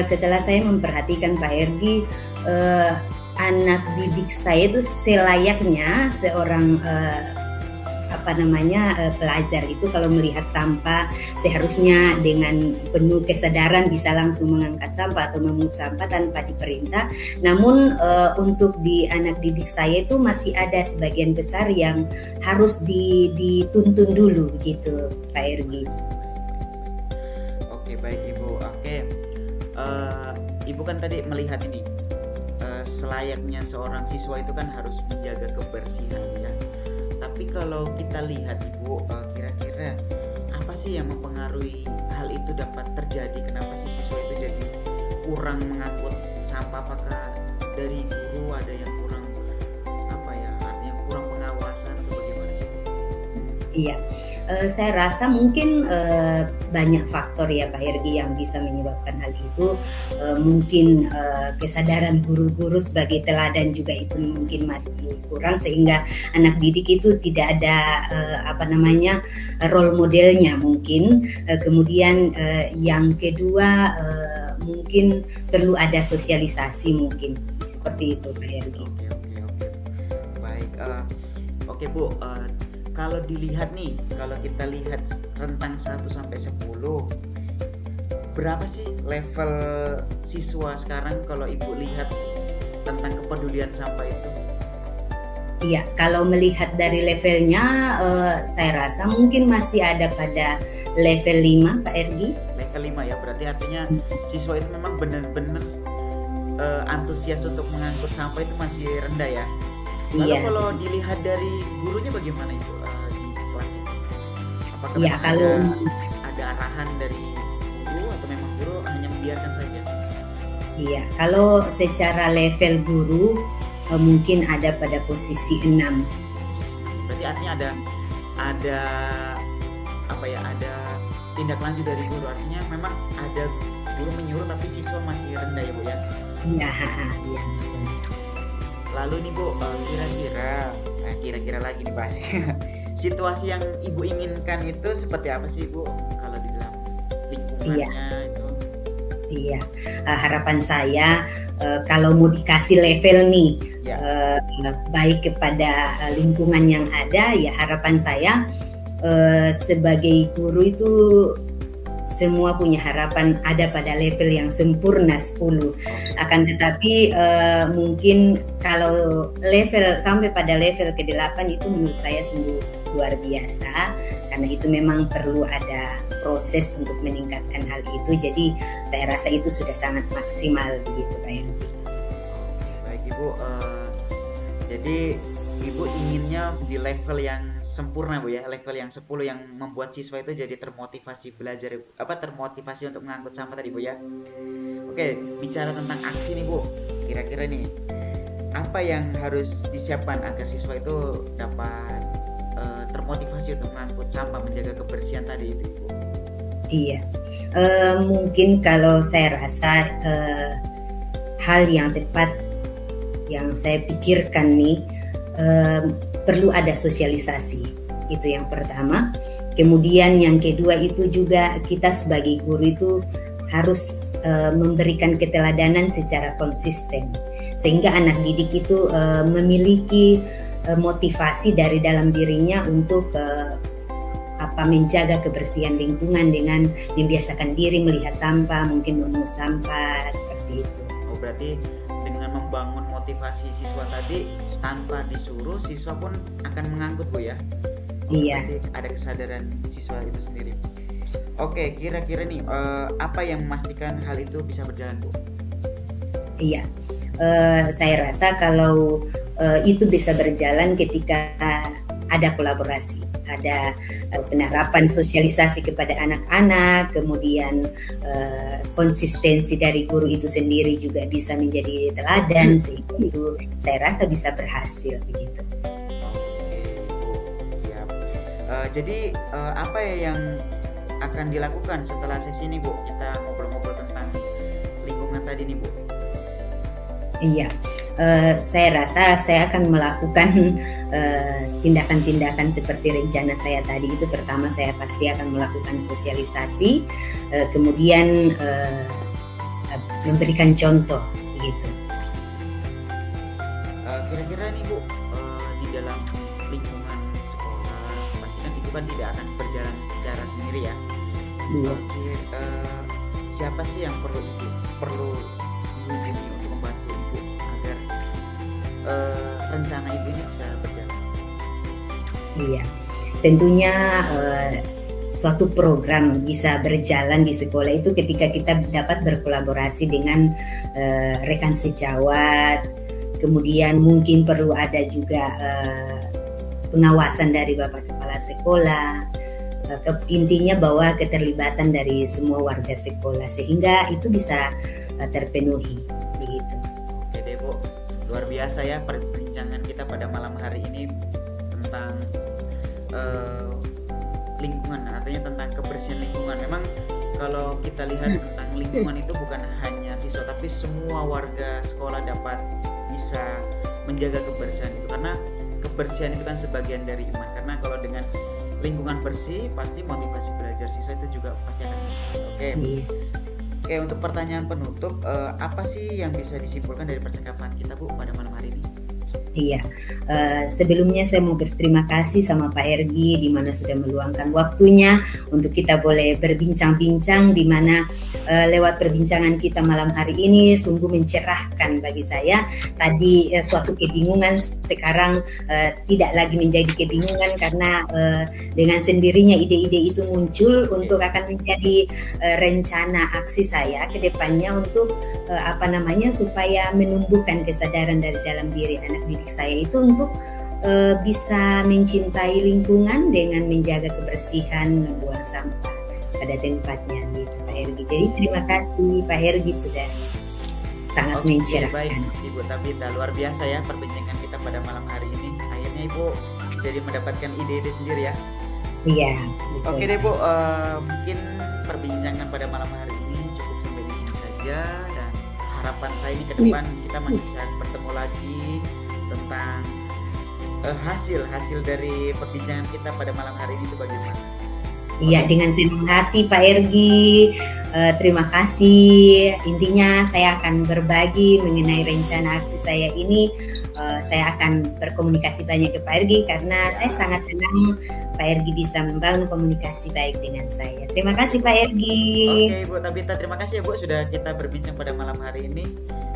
Speaker 3: setelah saya memperhatikan Pak Ergi, anak didik saya itu selayaknya seorang pelajar itu kalau melihat sampah seharusnya dengan penuh kesadaran bisa langsung mengangkat sampah atau memungut sampah tanpa diperintah. Namun untuk di anak didik saya itu masih ada sebagian besar yang harus dituntun dulu begitu Pak Ergi.
Speaker 2: Oke, baik Ibu. Oke, Ibu kan tadi melihat ini selayaknya seorang siswa itu kan harus menjaga kebersihan ya. Tapi kalau kita lihat Ibu, kira-kira apa sih yang mempengaruhi hal itu dapat terjadi? Kenapa sih siswa itu jadi kurang mengangkut sampah? Apakah dari guru ada yang kurang artinya kurang pengawasan atau bagaimana sih?
Speaker 3: Iya, saya rasa mungkin banyak faktor ya Pak Ergi yang bisa menyebabkan hal itu. Mungkin kesadaran guru-guru sebagai teladan juga itu mungkin masih kurang, sehingga anak didik itu tidak ada role modelnya mungkin. Kemudian yang kedua mungkin perlu ada sosialisasi mungkin seperti itu Pak Ergi.
Speaker 2: Oke. Baik. Oke Bu. Kalau kita lihat rentang 1 sampai 10, berapa sih level siswa sekarang kalau Ibu lihat tentang kepedulian sampah itu?
Speaker 3: Iya, kalau melihat dari levelnya saya rasa mungkin masih ada pada level 5 Pak Ergi.
Speaker 2: Level 5 ya, berarti artinya siswa itu memang benar-benar antusias untuk mengangkut sampah itu masih rendah ya? Lalu
Speaker 3: Iya.
Speaker 2: kalau dilihat dari gurunya bagaimana Ibu di kelas itu? Apakah
Speaker 3: Iya,
Speaker 2: memang
Speaker 3: kalau
Speaker 2: ada arahan dari guru atau memang guru hanya membiarkan saja?
Speaker 3: iya, kalau secara level guru mungkin ada pada posisi 6.
Speaker 2: Berarti artinya ada apa ya, ada tindak lanjut dari guru, artinya memang ada guru menyuruh tapi siswa masih rendah ya Bu ya.
Speaker 3: Iya, iya.
Speaker 2: Lalu nih Bu, kira-kira lagi nih bahas situasi yang Ibu inginkan itu seperti apa sih Bu kalau di dalam lingkungannya itu?
Speaker 3: Iya, harapan saya kalau mau dikasih level nih, baik kepada lingkungan yang ada, ya harapan saya sebagai guru itu semua punya harapan ada pada level yang sempurna 10. Akan tetapi mungkin kalau level sampai pada level ke-8 itu menurut saya sungguh luar biasa, karena itu memang perlu ada proses untuk meningkatkan hal itu. Jadi saya rasa itu sudah sangat maksimal begitu Pak Heru.
Speaker 2: Baik Ibu, jadi Ibu inginnya di level yang sempurna Bu ya, level yang 10 yang membuat siswa itu jadi termotivasi belajar, termotivasi untuk mengangkut sampah tadi Bu ya. Oke, bicara tentang aksi nih Bu, kira-kira nih apa yang harus disiapkan agar siswa itu dapat termotivasi untuk mengangkut sampah, menjaga kebersihan tadi itu Bu?
Speaker 3: Iya, mungkin kalau saya rasa hal yang tepat yang saya pikirkan nih, perlu ada sosialisasi, itu yang pertama. Kemudian yang kedua itu juga kita sebagai guru itu harus memberikan keteladanan secara konsisten, sehingga anak didik itu memiliki motivasi dari dalam dirinya untuk menjaga kebersihan lingkungan dengan membiasakan diri melihat sampah, mungkin memungut sampah, seperti itu.
Speaker 2: Oh, berarti dengan membangun motivasi siswa tadi, tanpa disuruh siswa pun akan mengangkut Bu ya?
Speaker 3: Iya.
Speaker 2: Ada kesadaran siswa itu sendiri. Oke, kira-kira nih apa yang memastikan hal itu bisa berjalan Bu?
Speaker 3: Iya, saya rasa kalau itu bisa berjalan ketika ada kolaborasi, ada penerapan sosialisasi kepada anak-anak, kemudian konsistensi dari guru itu sendiri juga bisa menjadi teladan, sehingga itu saya rasa bisa berhasil begitu.
Speaker 2: Oke Bu, siap. Jadi apa ya yang akan dilakukan setelah sesi ini Bu? Kita ngobrol-ngobrol tentang lingkungan tadi nih Bu.
Speaker 3: Iya, saya rasa saya akan melakukan tindakan-tindakan seperti rencana saya tadi itu. Pertama saya pasti akan melakukan sosialisasi, kemudian memberikan contoh gitu.
Speaker 2: Kira-kira nih Bu, di dalam lingkungan sekolah pasti kan itu kan tidak akan berjalan secara sendiri ya.
Speaker 3: Iya.
Speaker 2: Siapa sih yang perlu mengunjungi untuk membantu Ibu agar rencana Ibu ini bisa berjalan?
Speaker 3: Iya, tentunya suatu program bisa berjalan di sekolah itu ketika kita dapat berkolaborasi dengan rekan sejawat, kemudian mungkin perlu ada juga pengawasan dari Bapak Kepala Sekolah. Intinya bahwa keterlibatan dari semua warga sekolah sehingga itu bisa terpenuhi begitu.
Speaker 2: Oke deh Bu, luar biasa ya perbincangan kita pada malam hari ini tentang lingkungan, artinya tentang kebersihan lingkungan. Memang kalau kita lihat tentang lingkungan itu bukan hanya siswa tapi semua warga sekolah dapat bisa menjaga kebersihan itu, karena kebersihan itu kan sebagian dari iman. Karena kalau dengan lingkungan bersih pasti motivasi belajar siswa itu juga pasti akan Oke, untuk pertanyaan penutup, apa sih yang bisa disimpulkan dari percakapan kita Bu pada malam hari ini?
Speaker 3: Iya, sebelumnya saya mau berterima kasih sama Pak Ergi di mana sudah meluangkan waktunya untuk kita boleh berbincang-bincang, di mana lewat perbincangan kita malam hari ini sungguh mencerahkan bagi saya. Tadi suatu kebingungan sekarang tidak lagi menjadi kebingungan karena dengan sendirinya ide-ide itu muncul untuk akan menjadi rencana aksi saya ke depannya untuk supaya menumbuhkan kesadaran dari dalam diri anak anak didik saya itu untuk bisa mencintai lingkungan dengan menjaga kebersihan, membuang sampah pada tempatnya gitu Pak Hergi. Jadi terima kasih Pak Hergi sudah sangat mencerahkan.
Speaker 2: Baik Ibu Tabita, luar biasa ya perbincangan kita pada malam hari ini. Akhirnya Ibu jadi mendapatkan ide-ide sendiri ya.
Speaker 3: Iya.
Speaker 2: Oke deh Bu, mungkin perbincangan pada malam hari ini cukup sampai di sini saja, dan harapan saya ini ke depan kita masih bisa bertemu lagi tentang hasil dari perbincangan kita pada malam hari ini itu bagaimana.
Speaker 3: Iya, dengan senang hati Pak Hergi. Terima kasih. Intinya saya akan berbagi mengenai rencana aksi saya ini. Saya akan berkomunikasi banyak ke Pak Hergi karena saya sangat senang Pak Hergi bisa membangun komunikasi baik dengan saya. Terima kasih Pak Hergi.
Speaker 2: Oke Bu Tabita, terima kasih ya Bu sudah kita berbincang pada malam hari ini.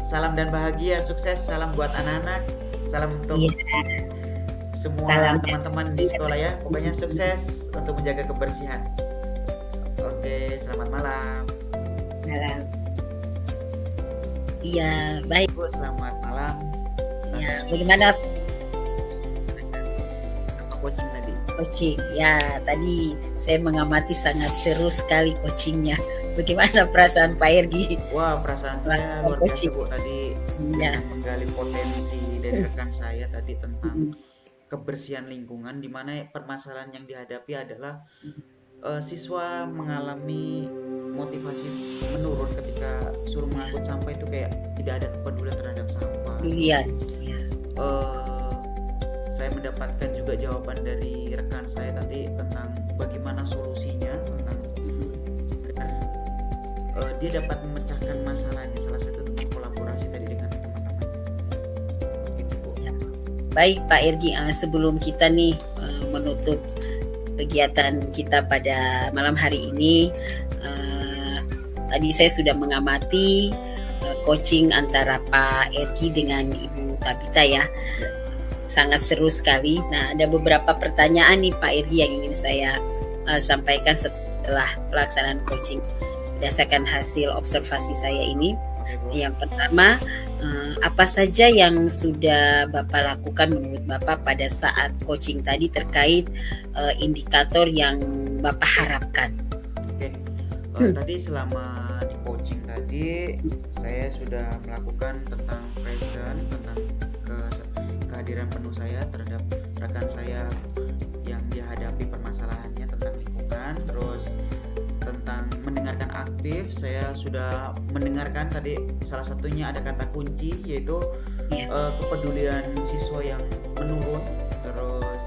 Speaker 2: Salam dan bahagia, sukses, salam buat anak-anak, salam untuk semua teman-teman di sekolah ya. Pokoknya sukses untuk menjaga kebersihan. Oke, selamat malam.
Speaker 3: Malam.
Speaker 1: Iya, baik
Speaker 2: Bu, selamat malam.
Speaker 1: Ya, bagaimana
Speaker 2: coaching tadi?
Speaker 1: Coaching, ya tadi saya mengamati sangat seru sekali coachingnya. Bagaimana perasaan Pak Hergi?
Speaker 2: Wah, perasaan saya luar biasa Bu tadi menggali potensi dari rekan saya tadi tentang kebersihan lingkungan, di mana permasalahan yang dihadapi adalah siswa mengalami motivasi menurun ketika suruh mengangkut sampah itu kayak tidak ada kepedulian terhadap sampah.
Speaker 1: Iya.
Speaker 2: Saya mendapatkan juga jawaban dari rekan saya tadi tentang bagaimana solusinya, tentang dia dapat memecahkan masalahnya, salah satu tentang kolaborasi tadi dengan teman-teman. Gitu Bu.
Speaker 1: Ya. Baik Pak Hergi, sebelum kita nih menutup kegiatan kita pada malam hari ini, tadi saya sudah mengamati coaching antara Pak Hergi dengan Ibu Tabita ya. Sangat seru sekali. Nah, ada beberapa pertanyaan nih Pak Hergi yang ingin saya sampaikan setelah pelaksanaan coaching berdasarkan hasil observasi saya ini. Yang pertama, apa saja yang sudah Bapak lakukan menurut Bapak pada saat coaching tadi terkait indikator yang Bapak harapkan?
Speaker 2: Tadi selama di coaching tadi saya sudah melakukan tentang present, tentang kehadiran penuh saya terhadap rekan saya yang dihadapi permasalahannya tentang lingkungan. Terus tentang mendengarkan aktif, saya sudah mendengarkan tadi salah satunya ada kata kunci yaitu kepedulian siswa yang menurun. Terus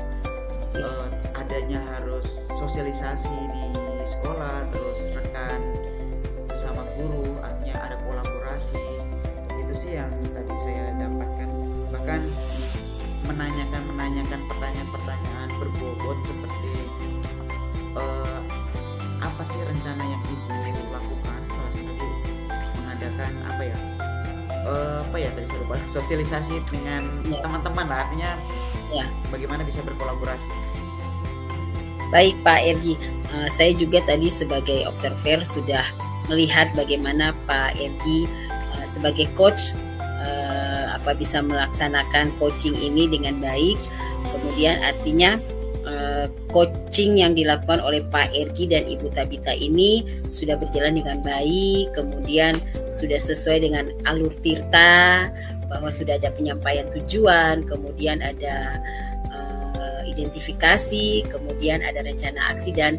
Speaker 2: adanya harus sosialisasi di sekolah, terus rekan sesama guru, artinya ada kolaborasi. Itu sih yang tadi saya dapatkan. Bahkan menanyakan pertanyaan-pertanyaan berbobot seperti apa sih rencana yang Ibu lakukan? Salah satu mengadakan tadi saya lupa, sosialisasi dengan teman-teman lah, artinya bagaimana bisa berkolaborasi.
Speaker 1: Baik Pak Hergi, saya juga tadi sebagai observer sudah melihat bagaimana Pak Hergi sebagai coach bisa melaksanakan coaching ini dengan baik. Kemudian artinya coaching yang dilakukan oleh Pak Hergi dan Ibu Tabita ini sudah berjalan dengan baik, kemudian sudah sesuai dengan alur tirta, bahwa sudah ada penyampaian tujuan, kemudian ada identifikasi, kemudian ada rencana aksi dan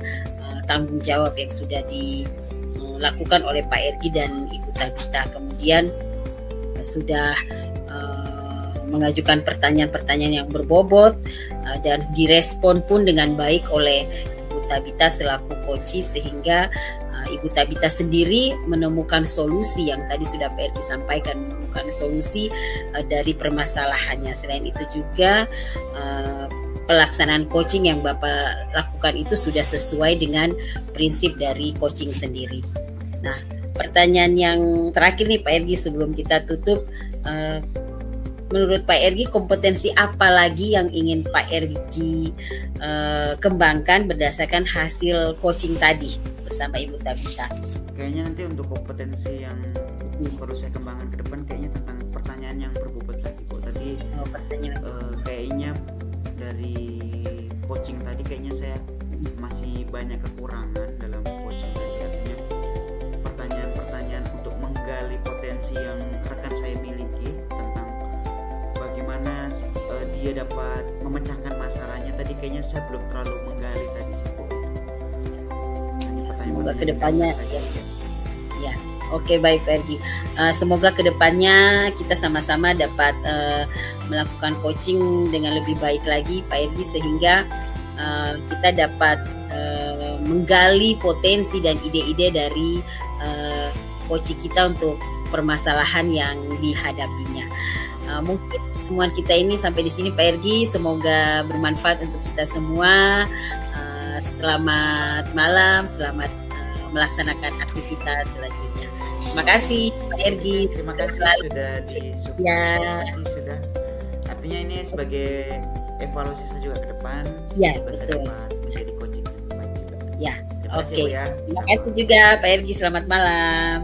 Speaker 1: tanggung jawab yang sudah dilakukan oleh Pak Hergi dan Ibu Tabita. Kemudian sudah mengajukan pertanyaan-pertanyaan yang berbobot dan direspon pun dengan baik oleh Ibu Tabita selaku coach, sehingga Ibu Tabita sendiri menemukan solusi yang tadi sudah Pak Hergi sampaikan, menemukan solusi dari permasalahannya. Selain itu juga pelaksanaan coaching yang Bapak lakukan itu sudah sesuai dengan prinsip dari coaching sendiri. Nah, pertanyaan yang terakhir nih Pak Hergi sebelum kita tutup, menurut Pak Hergi kompetensi apa lagi yang ingin Pak Hergi kembangkan berdasarkan hasil coaching tadi bersama Ibu Tabita?
Speaker 2: Kayaknya nanti untuk kompetensi yang perlu saya kembangkan ke depan kayaknya tentang pertanyaan yang berbobot lagi. Kok tadi
Speaker 1: pertanyaan.
Speaker 2: Kayaknya dari coaching tadi kayaknya saya masih banyak kekurangan dalam coaching tadi, artinya pertanyaan-pertanyaan untuk menggali potensi yang rekan saya miliki tentang bagaimana dia dapat memecahkan masalahnya tadi kayaknya saya belum terlalu menggali tadi sih Bu.
Speaker 1: Semoga kedepannya ya. Oke, baik Pak Ergi. Semoga kedepannya kita sama-sama dapat melakukan coaching dengan lebih baik lagi Pak Ergi, sehingga kita dapat menggali potensi dan ide-ide dari coaching kita untuk permasalahan yang dihadapinya. Mungkin pertemuan kita ini sampai di sini Pak Ergi. Semoga bermanfaat untuk kita semua. Selamat malam, selamat melaksanakan aktivitas selanjutnya. Terima kasih Pak Ergi.
Speaker 2: Terima kasih sudah disupport.
Speaker 1: Ya.
Speaker 2: Sudah. Artinya ini sebagai evaluasi saya juga ke depan.
Speaker 1: Ya,
Speaker 2: betul.
Speaker 1: betul.
Speaker 2: Menjadi coaching yang baik juga.
Speaker 1: Ya,
Speaker 2: Terima kasih,
Speaker 1: oke.
Speaker 2: Bu, ya.
Speaker 1: Terima kasih juga Pak Ergi. Selamat malam.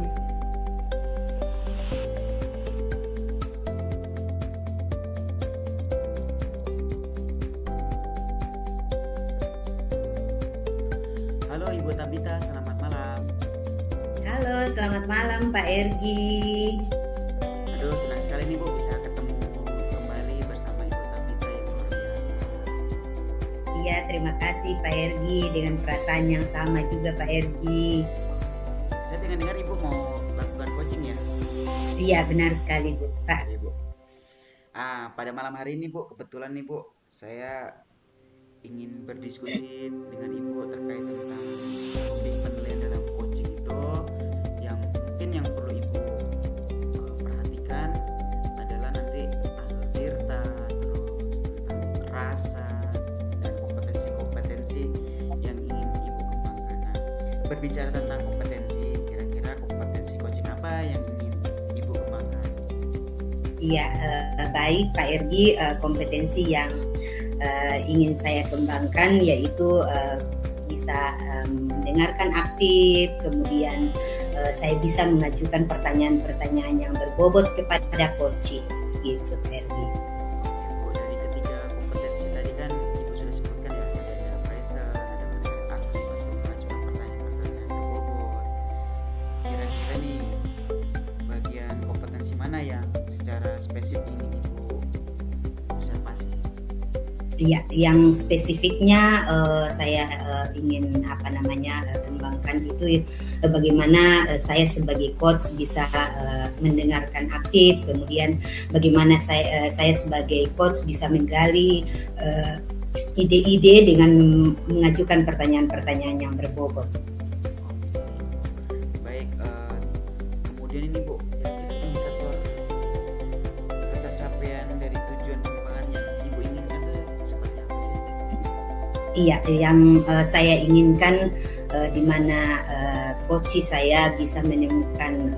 Speaker 2: Halo Ibu Tabita, selamat malam.
Speaker 3: Halo, selamat malam Pak Ergi.
Speaker 2: Aduh, senang sekali nih Bu bisa ketemu kembali bersama Ibu Tabita yang luar biasa.
Speaker 3: Iya, terima kasih Pak Ergi, dengan perasaan yang sama juga Pak Ergi.
Speaker 2: Saya dengar Ibu mau lakukan coaching ya?
Speaker 3: Iya, benar sekali Bu, Pak.
Speaker 2: Ibu. Pada malam hari ini Bu, kebetulan nih Bu, saya ingin berdiskusi dengan Ibu terkait tentang topik penilaian dalam coaching itu yang mungkin yang perlu Ibu perhatikan adalah nanti alur tirta, terus tentang rasa dan kompetensi-kompetensi yang ingin Ibu kembangkan. Nah, berbicara tentang kompetensi, kira-kira kompetensi coaching apa yang ingin Ibu kembangkan?
Speaker 3: Iya, baik Pak Ergi, kompetensi yang ingin saya kembangkan yaitu bisa mendengarkan aktif, kemudian saya bisa mengajukan pertanyaan-pertanyaan yang berbobot kepada coaching, gitu Pak Ergi.
Speaker 2: Bu, dari ketiga kompetensi tadi kan Ibu sudah sebutkan ya, ada pressure, ada mendengar aktif atau mengajukan pertanyaan-pertanyaan berbobot. Kira-kira nih bagian kompetensi mana yang secara spesifik ini Ibu observasi?
Speaker 3: Ya, yang spesifiknya saya ingin kembangkan itu bagaimana saya sebagai coach bisa mendengarkan aktif, kemudian bagaimana saya sebagai coach bisa menggali ide-ide dengan mengajukan pertanyaan-pertanyaan yang berbobot.
Speaker 2: Baik, kemudian ini Bu, kira-kira indikator ketercapaian dari tujuan pengembangan yang Ibu inginkan itu seperti apa sih?
Speaker 3: Iya, yang saya inginkan di mana coach saya bisa menemukan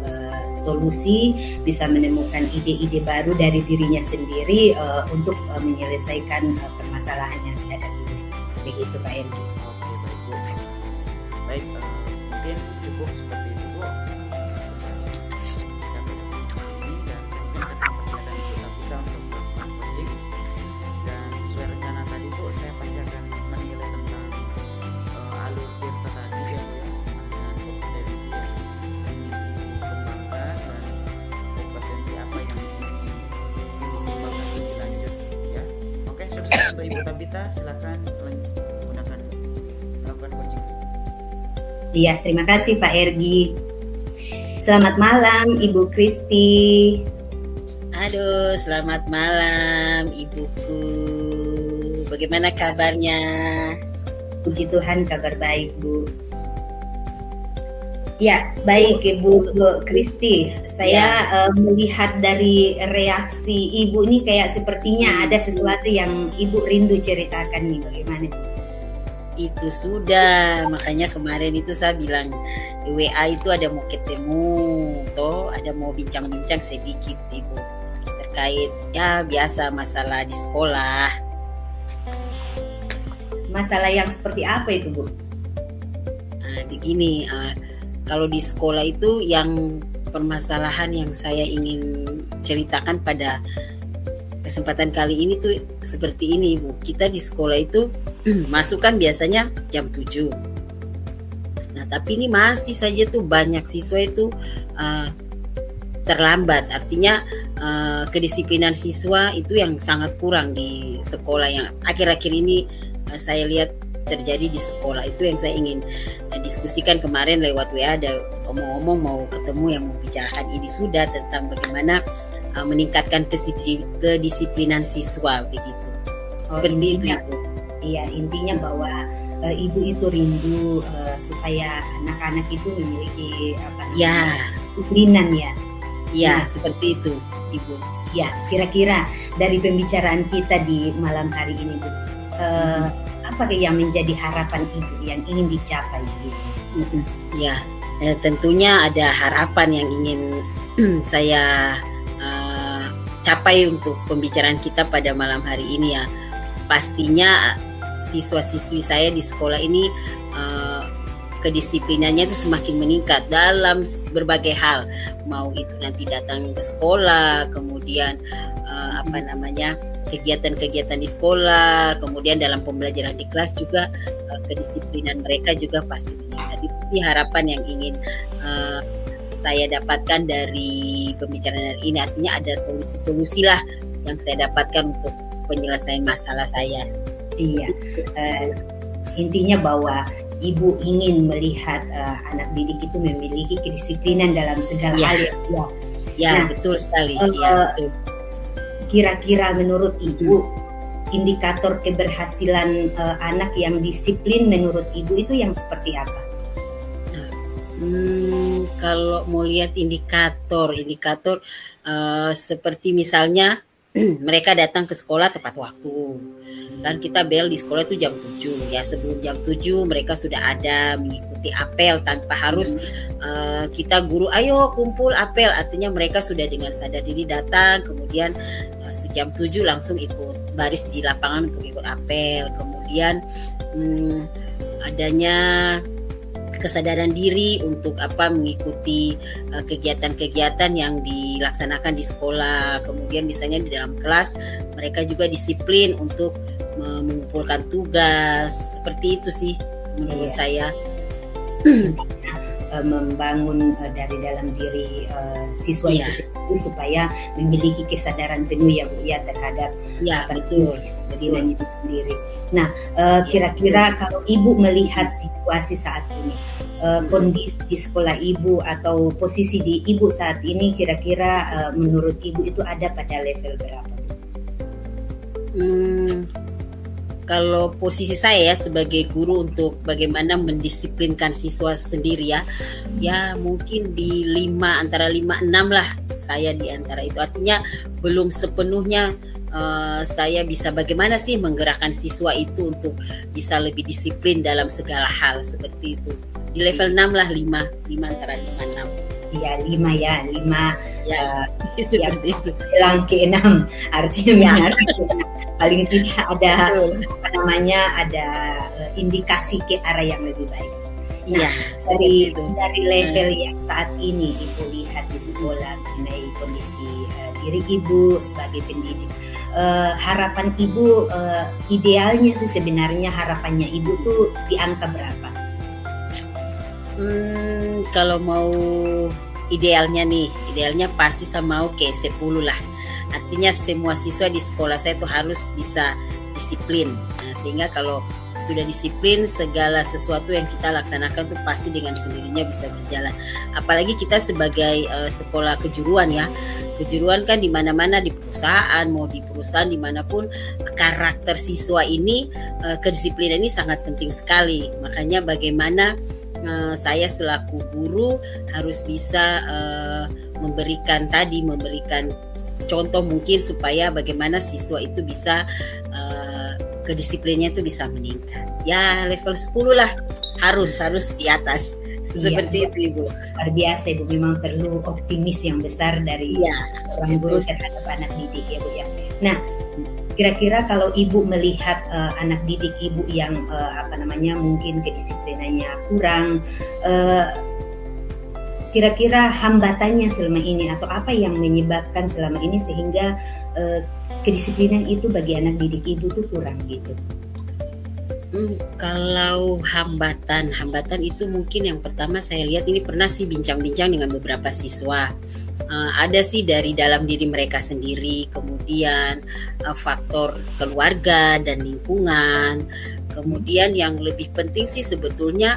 Speaker 3: solusi, bisa menemukan ide-ide baru dari dirinya sendiri untuk menyelesaikan permasalahan yang ada di diri. Begitu Pak Ergi.
Speaker 2: Oke, baik Bu. Baik, mungkin cukup seperti itu Bu. Kami ini dan saya mungkin akan mempersiapkan Ibu Tabita untuk melakukan coaching. Dan sesuai rencana tadi Bu, saya pasti akan menilai tentang alur tirta tadi ya Bu ya, dengan kompetensi yang ingin dikembangkan dan kompetensi apa yang ingin dikembangkan lebih lanjut ya. Oke, sukses untuk Ibu Tabita, silakan gunakan melakukan coaching.
Speaker 3: Iya, terima kasih Pak Ergi. Selamat malam Ibu Kristi.
Speaker 1: Aduh, selamat malam Ibuku. Bagaimana kabarnya?
Speaker 3: Puji Tuhan, kabar baik Bu. Ya, baik Ibu Kristi. Saya melihat dari reaksi Ibu ini kayak sepertinya ada sesuatu yang Ibu rindu ceritakan nih. Bagaimana?
Speaker 1: Itu sudah, makanya kemarin itu saya bilang di WA itu ada mau ketemu, toh ada mau bincang-bincang sedikit Ibu terkait ya biasa masalah di sekolah.
Speaker 3: Masalah yang seperti apa itu Bu?
Speaker 1: Begini, kalau di sekolah itu yang permasalahan yang saya ingin ceritakan pada kesempatan kali ini tuh seperti ini, Ibu. Kita di sekolah itu masuk kan biasanya jam 7. Nah, tapi ini masih saja tuh banyak siswa itu terlambat. Artinya kedisiplinan siswa itu yang sangat kurang di sekolah yang akhir-akhir ini saya lihat terjadi di sekolah. Itu yang saya ingin diskusikan kemarin lewat WA, ada omong-omong mau ketemu yang membicarakan ini sudah tentang bagaimana meningkatkan kedisiplinan siswa begitu. Seperti
Speaker 3: intinya,
Speaker 1: itu.
Speaker 3: Iya, intinya bahwa ibu itu rindu supaya anak-anak itu memiliki disiplinan ya.
Speaker 1: Ya, seperti itu, Ibu.
Speaker 3: Ya, kira-kira dari pembicaraan kita di malam hari ini, Bu, apa yang menjadi harapan Ibu yang ingin dicapai? Gitu?
Speaker 1: Ya, tentunya ada harapan yang ingin saya capai untuk pembicaraan kita pada malam hari ini ya. Pastinya siswa-siswi saya di sekolah ini kedisiplinannya itu semakin meningkat dalam berbagai hal, mau itu nanti datang ke sekolah, kemudian kegiatan-kegiatan di sekolah, kemudian dalam pembelajaran di kelas juga kedisiplinan mereka juga pasti meningkat. Itu sih harapan yang ingin saya dapatkan dari pembicaraan ini. Artinya ada solusi-solusi lah yang saya dapatkan untuk penyelesaian masalah saya.
Speaker 3: Iya, intinya bahwa Ibu ingin melihat anak didik itu memiliki kedisiplinan dalam segala hal ya.
Speaker 1: Nah, betul sekali. Betul.
Speaker 3: Kira-kira menurut Ibu indikator keberhasilan anak yang disiplin menurut Ibu itu yang seperti apa?
Speaker 1: Kalau mau lihat indikator seperti misalnya mereka datang ke sekolah tepat waktu. Kan kita bel di sekolah itu jam 7 ya, sebelum jam 7 mereka sudah ada mengikuti apel tanpa harus kita guru ayo kumpul apel. Artinya mereka sudah dengan sadar diri datang, kemudian jam 7 langsung ikut baris di lapangan untuk ikut apel. Kemudian adanya kesadaran diri untuk mengikuti kegiatan-kegiatan yang dilaksanakan di sekolah. Kemudian misalnya di dalam kelas mereka juga disiplin untuk mengumpulkan tugas. Seperti itu sih menurut saya.
Speaker 3: Membangun dari dalam diri siswa itu sendiri supaya memiliki kesadaran penuh ya Bu ya terhadap kedisiplinan itu sendiri. Nah, kira-kira kalau Ibu melihat situasi saat ini, kondisi di sekolah Ibu atau posisi di Ibu saat ini, kira-kira menurut Ibu itu ada pada level berapa?
Speaker 1: Kalau posisi saya ya sebagai guru untuk bagaimana mendisiplinkan siswa sendiri ya mungkin di antara 5-6 lah saya di antara itu. Artinya belum sepenuhnya saya bisa bagaimana sih menggerakkan siswa itu untuk bisa lebih disiplin dalam segala hal seperti itu. Di level 6 lah, 5 antara 5-6.
Speaker 3: Iya 5
Speaker 1: seperti itu.
Speaker 3: Bilang ke 6 artinya paling tidak ada ada indikasi ke arah yang lebih baik. Nah, dari level yang saat ini Ibu lihat di sekolah mengenai kondisi diri Ibu sebagai pendidik, harapan Ibu idealnya sih sebenarnya harapannya Ibu tuh di angka berapa?
Speaker 1: Kalau mau idealnya pasti saya mau ke 10 lah. Artinya semua siswa di sekolah saya tuh harus bisa disiplin. Nah, sehingga kalau sudah disiplin, segala sesuatu yang kita laksanakan tuh pasti dengan sendirinya bisa berjalan. Apalagi kita sebagai sekolah kejuruan ya. Kejuruan kan di mana-mana, di perusahaan, mau di perusahaan dimanapun, karakter siswa ini, kedisiplinan ini sangat penting sekali. Makanya bagaimana saya selaku guru harus bisa memberikan contoh mungkin supaya bagaimana siswa itu bisa kedisiplinnya itu bisa meningkat. Ya level 10 lah harus di atas. Seperti itu Ibu.
Speaker 3: Luar biasa Ibu, memang perlu optimis yang besar dari orang guru terhadap anak didik ya Bu ya. Nah, kira-kira kalau Ibu melihat anak didik Ibu yang mungkin kedisiplinannya kurang, kira-kira hambatannya selama ini atau apa yang menyebabkan selama ini sehingga kedisiplinan itu bagi anak didik ibu tuh kurang gitu?
Speaker 1: Kalau hambatan itu mungkin yang pertama saya lihat, ini pernah sih bincang-bincang dengan beberapa siswa. Ada sih dari dalam diri mereka sendiri, kemudian faktor keluarga dan lingkungan, kemudian yang lebih penting sih sebetulnya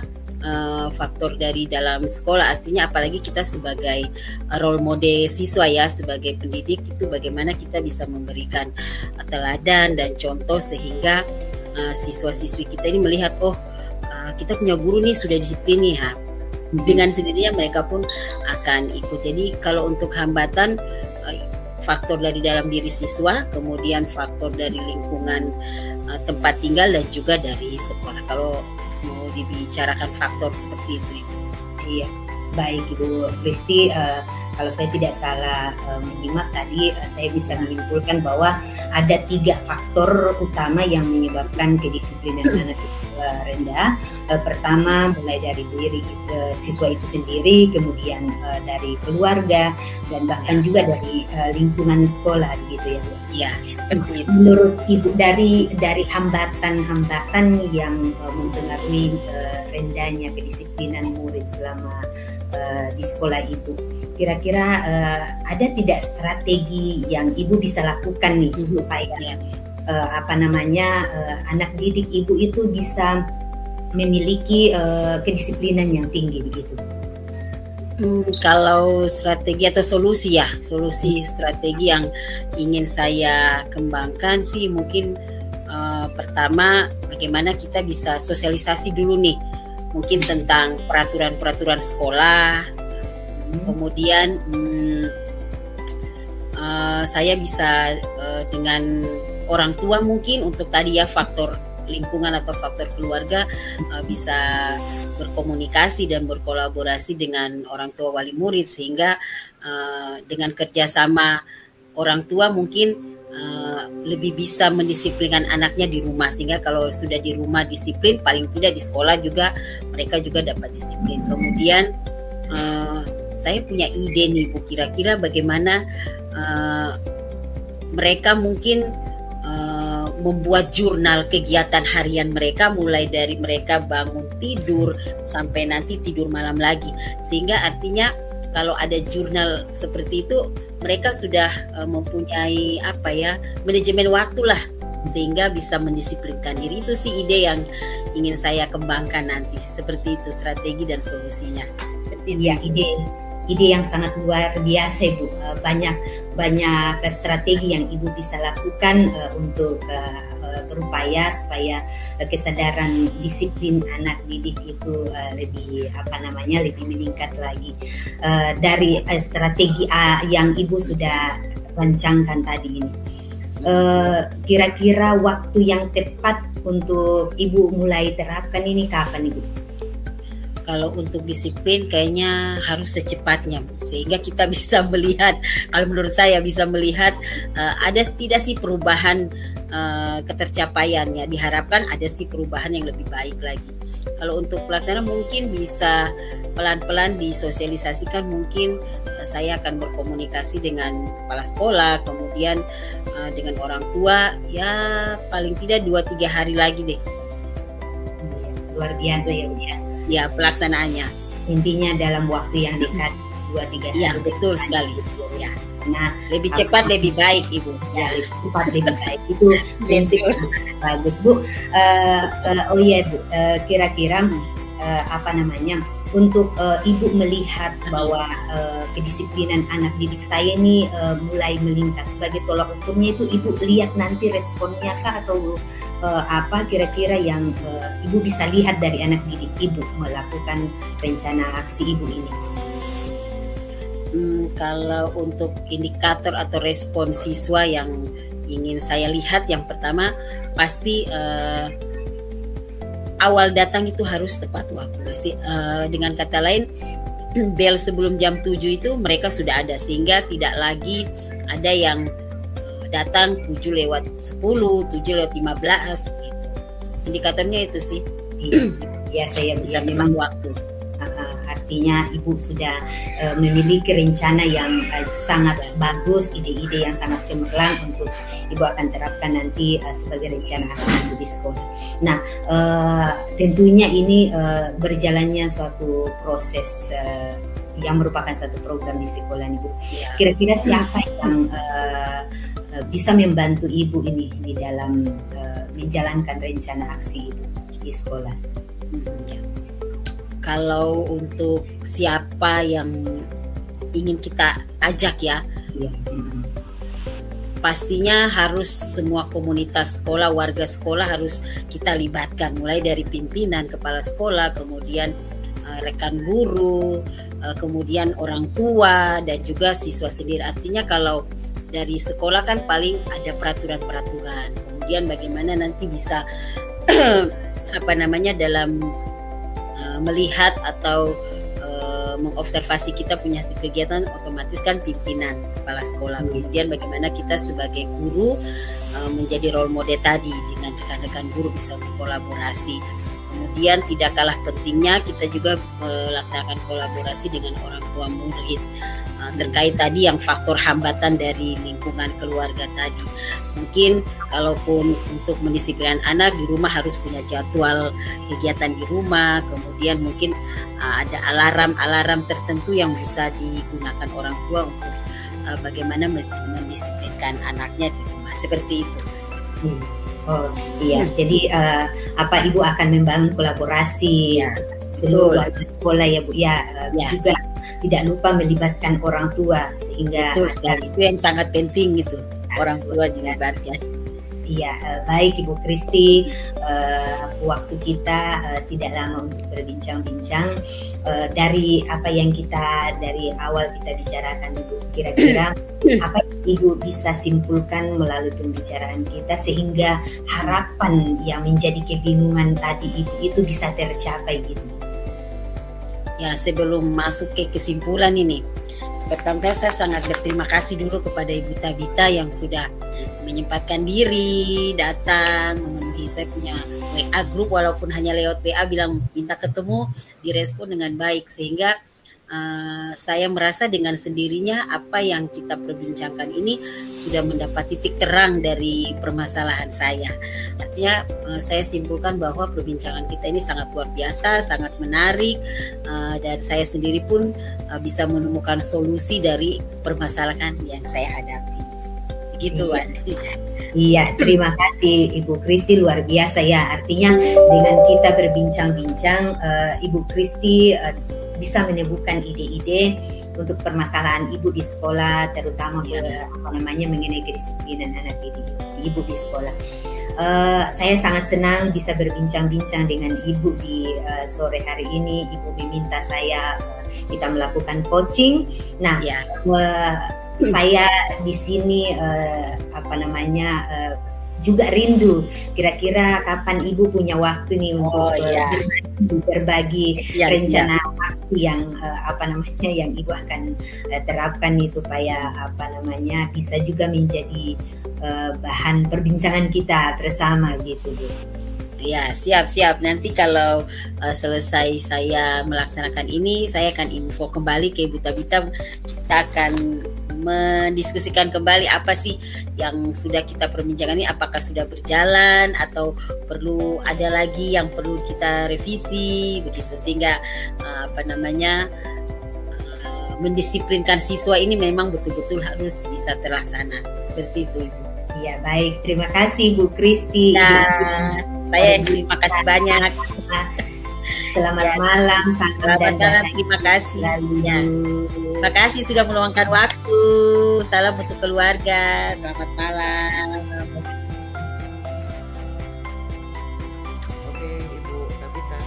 Speaker 1: faktor dari dalam sekolah. Artinya apalagi kita sebagai role model siswa ya, sebagai pendidik itu bagaimana kita bisa memberikan teladan dan contoh sehingga siswa-siswi kita ini melihat, kita punya guru nih sudah disiplin nih, dengan sendirinya mereka pun akan ikut. Jadi kalau untuk hambatan, faktor dari dalam diri siswa, kemudian faktor dari lingkungan tempat tinggal dan juga dari sekolah. Kalau mau dibicarakan faktor seperti itu, Ibu.
Speaker 3: Iya, baik Ibu Kristi. Kalau saya tidak salah menyimak tadi, saya bisa menyimpulkan bahwa ada 3 faktor utama yang menyebabkan kedisiplinan anak itu rendah. Pertama, mulai dari diri siswa itu sendiri, kemudian dari keluarga, dan bahkan juga dari lingkungan sekolah, gitu ya Bu.
Speaker 1: Ya, seperti itu.
Speaker 3: Menurut Ibu, dari hambatan-hambatan yang mempengaruhi rendahnya kedisiplinan murid selama di sekolah Ibu, kira-kira ada tidak strategi yang Ibu bisa lakukan nih supaya anak didik Ibu itu bisa memiliki kedisiplinan yang tinggi begitu?
Speaker 1: Kalau strategi atau solusi strategi yang ingin saya kembangkan sih mungkin pertama, bagaimana kita bisa sosialisasi dulu nih, mungkin tentang peraturan-peraturan sekolah. Kemudian saya bisa dengan orang tua mungkin untuk tadi ya faktor lingkungan atau faktor keluarga, bisa berkomunikasi dan berkolaborasi dengan orang tua wali murid, sehingga dengan kerjasama orang tua mungkin lebih bisa mendisiplinkan anaknya di rumah, sehingga kalau sudah di rumah disiplin, paling tidak di sekolah juga mereka juga dapat disiplin. Kemudian saya punya ide nih Bu, kira-kira bagaimana mereka mungkin membuat jurnal kegiatan harian mereka, mulai dari mereka bangun tidur sampai nanti tidur malam lagi, sehingga artinya kalau ada jurnal seperti itu mereka sudah mempunyai manajemen waktu lah, sehingga bisa mendisiplinkan diri. Itu sih ide yang ingin saya kembangkan nanti, seperti itu strategi dan solusinya.
Speaker 3: Ya, ide yang sangat luar biasa Ibu. Banyak strategi yang Ibu bisa lakukan untuk berupaya supaya kesadaran disiplin anak didik itu lebih meningkat lagi. Dari strategi yang Ibu sudah rancangkan tadi ini, kira-kira waktu yang tepat untuk Ibu mulai terapkan ini kapan Ibu?
Speaker 1: Kalau untuk disiplin kayaknya harus secepatnya, Bu, sehingga kita bisa melihat, kalau menurut saya bisa melihat ada tidak sih perubahan ketercapaiannya. Diharapkan ada sih perubahan yang lebih baik lagi. Kalau untuk pelaksanaan mungkin bisa pelan-pelan disosialisasikan. Mungkin saya akan berkomunikasi dengan kepala sekolah, kemudian dengan orang tua, ya paling tidak 2-3 hari lagi deh.
Speaker 3: Luar biasa ya Bu ya.
Speaker 1: Ya, pelaksanaannya.
Speaker 3: Intinya dalam waktu yang dekat 2-3 hari.
Speaker 1: Ya, betul sekali. Ya.
Speaker 3: Nah,
Speaker 1: lebih cepat lebih baik Ibu.
Speaker 3: Ya, lebih cepat lebih baik. Itu prinsip bagus Bu. Bu, kira-kira untuk Ibu melihat bahwa kedisiplinan anak didik saya ini mulai meningkat, sebagai tolak ukurnya itu Ibu lihat nanti responnya kah, atau kira-kira yang Ibu bisa lihat dari anak didik Ibu melakukan rencana aksi Ibu ini?
Speaker 1: Kalau untuk indikator atau respon siswa yang ingin saya lihat, yang pertama pasti awal datang itu harus tepat waktu. Dengan kata lain, bel sebelum jam 7 itu mereka sudah ada, sehingga tidak lagi ada yang datang 7:10, 7:15 gitu. Indikatornya itu sih.
Speaker 3: Ya, saya
Speaker 1: bisa memang waktu.
Speaker 3: artinya Ibu sudah memiliki rencana yang sangat bagus, ide-ide yang sangat cemerlang untuk Ibu akan terapkan nanti sebagai rencana aksi Ibu di sekolah. Nah, tentunya ini berjalannya suatu proses yang merupakan satu program di sekolah Ibu. Kira-kira siapa yang bisa membantu Ibu ini di dalam menjalankan rencana aksi Ibu di sekolah?
Speaker 1: Kalau untuk siapa yang ingin kita ajak ya, pastinya harus semua komunitas sekolah, warga sekolah harus kita libatkan, mulai dari pimpinan, kepala sekolah, kemudian rekan guru, kemudian orang tua dan juga siswa sendiri. Artinya kalau dari sekolah kan paling ada peraturan-peraturan, kemudian bagaimana nanti bisa dalam melihat atau mengobservasi kita punya kegiatan, otomatis kan pimpinan, kepala sekolah. Kemudian bagaimana kita sebagai guru menjadi role model tadi, dengan rekan-rekan guru bisa berkolaborasi. Kemudian tidak kalah pentingnya kita juga melaksanakan kolaborasi dengan orang tua murid terkait tadi yang faktor hambatan dari lingkungan keluarga tadi. Mungkin kalaupun untuk mendisiplinkan anak di rumah harus punya jadwal kegiatan di rumah, kemudian mungkin ada alarm-alarm tertentu yang bisa digunakan orang tua untuk bagaimana mendisiplinkan anaknya di rumah, seperti itu.
Speaker 3: Oh iya, jadi Ibu akan membangun kolaborasi seluruh warga sekolah ya Bu ya, juga tidak lupa melibatkan orang tua sehingga
Speaker 1: itu yang sangat penting gitu, orang tua dilibatkan.
Speaker 3: Iya, baik Ibu Kristi, waktu kita tidak lama untuk berbincang-bincang. Dari apa yang dari awal kita bicarakan Ibu, kira-kira apa Ibu bisa simpulkan melalui pembicaraan kita sehingga harapan yang menjadi kebingungan tadi Ibu itu bisa tercapai gitu?
Speaker 1: Ya, sebelum masuk ke kesimpulan ini, pertama saya sangat berterima kasih dulu kepada Ibu Tabita yang sudah menyempatkan diri datang memenuhi saya punya WA grup, walaupun hanya lewat WA bilang minta ketemu, direspon dengan baik, sehingga saya merasa dengan sendirinya apa yang kita perbincangkan ini sudah mendapat titik terang dari permasalahan saya. Artinya saya simpulkan bahwa perbincangan kita ini sangat luar biasa, sangat menarik, dan saya sendiri pun bisa menemukan solusi dari permasalahan yang saya hadapi. Begitu, Wan.
Speaker 3: Iya, terima kasih Ibu Kristi, luar biasa ya. Artinya dengan kita berbincang-bincang, Ibu Kristi bisa menemukan ide-ide untuk permasalahan Ibu di sekolah, terutama mengenai kedisiplinan anak Ibu di sekolah. Saya sangat senang bisa berbincang-bincang dengan Ibu di sore hari ini. Ibu meminta kita melakukan coaching. Nah, saya di sini juga rindu. Kira-kira kapan Ibu punya waktu nih untuk berbagi rencana aksi yang yang Ibu akan terapkan nih supaya bisa juga menjadi bahan perbincangan kita bersama gitu, Bu.
Speaker 1: Ya, siap. Nanti kalau selesai saya melaksanakan ini, saya akan info kembali ke Ibu Tabita. Kita akan mendiskusikan kembali apa sih yang sudah kita perbincangkan ini, apakah sudah berjalan atau perlu ada lagi yang perlu kita revisi begitu, sehingga mendisiplinkan siswa ini memang betul-betul harus bisa terlaksana. Seperti itu, Ibu.
Speaker 3: Iya, baik. Terima kasih Bu Kristi.
Speaker 1: Saya yang terima kasih banyak.
Speaker 3: Selamat malam,
Speaker 1: selamat malam, terima kasih. Terima kasih sudah meluangkan waktu. Salam untuk keluarga. Selamat malam.
Speaker 2: Oke, Ibu Tabita.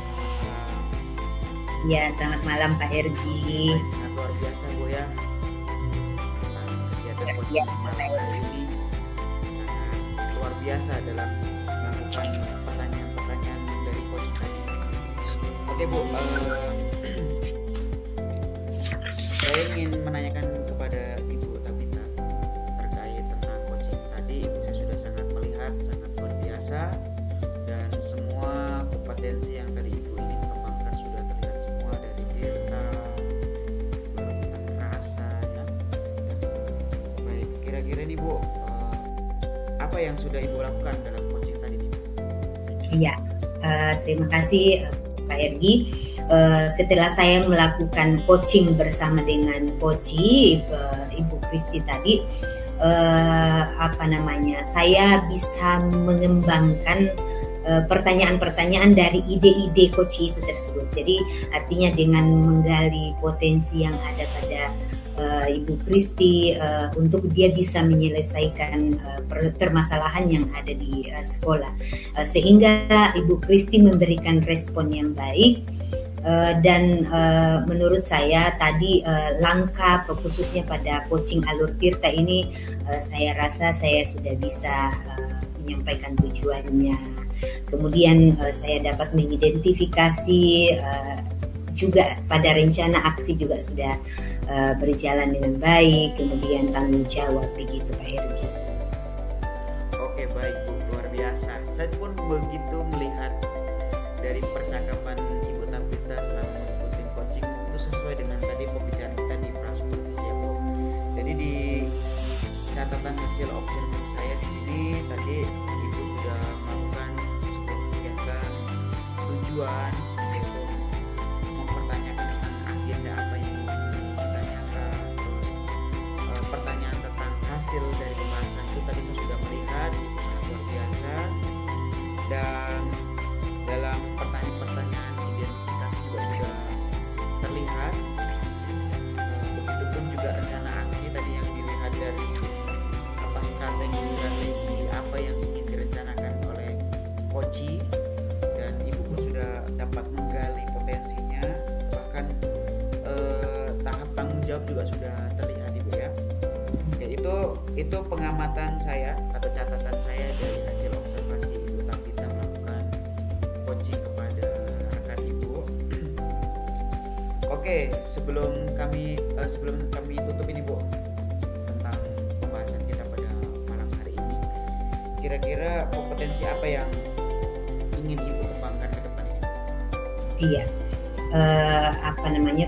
Speaker 3: Ya, selamat malam Pak Ergi.
Speaker 2: Sangat luar biasa, Bu ya.
Speaker 3: Luar biasa
Speaker 2: hari ini sangat luar biasa dalam melakukan pertanyaan-pertanyaan dari coach tadi. Oke, Bu. Saya ingin menanyakan kepada Ibu Tabita terkait tentang coaching tadi. Saya sudah sangat melihat sangat luar biasa, dan semua kompetensi yang tadi Ibu ingin kembangkan sudah terlihat semua, dari Tirta, apa yang sudah Ibu lakukan dalam coaching tadi?
Speaker 3: Iya, terima kasih Pak Ergi. Setelah saya melakukan coaching bersama dengan Koci Ibu Kristi tadi, saya bisa mengembangkan pertanyaan-pertanyaan dari ide-ide Koci itu tersebut. Jadi artinya dengan menggali potensi yang ada pada Ibu Kristi untuk dia bisa menyelesaikan permasalahan yang ada di sekolah, sehingga Ibu Kristi memberikan respon yang baik. Dan menurut saya tadi langkah khususnya pada coaching Alur Tirta ini, saya rasa saya sudah bisa menyampaikan tujuannya. Kemudian saya dapat mengidentifikasi juga pada rencana aksi juga sudah berjalan dengan baik, kemudian tanggung jawab, begitu Pak Ergi.
Speaker 2: Oke, baik Bu, luar biasa. Saya pun begitu melihat dari percakapan Ibu Tabita selama mengikuti coaching itu sesuai dengan tadi pembicaraan kita di Prasupervisi ya Bu. Jadi di catatan hasil observasi saya di sini tadi Ibu sudah melakukan kegiatan tujuan, yaitu mempertanyakan tentang agenda apa yang ditanyakan, pertanyaan tentang hasil dari pembahasan itu tadi saya sudah melihat sangat luar biasa. Dan dalam pertanyaan-pertanyaan identifikasi juga sudah terlihat. Begitupun juga rencana aksi tadi yang dilihat dari strategi apa yang ingin direncanakan oleh Koci, dan Ibu pun sudah dapat menggali potensinya, bahkan tahap tanggung jawab juga sudah terlihat Ibu ya. Itu pengamatan saya atau catatan saya dari hasil observasi Ibu Tabita melakukan coaching kepada rekan Ibu. Oke, sebelum kami tutup ini Bu tentang pembahasan kita pada malam hari ini, kira-kira kompetensi apa yang ingin Ibu kembangkan ke depan ini?
Speaker 3: Iya,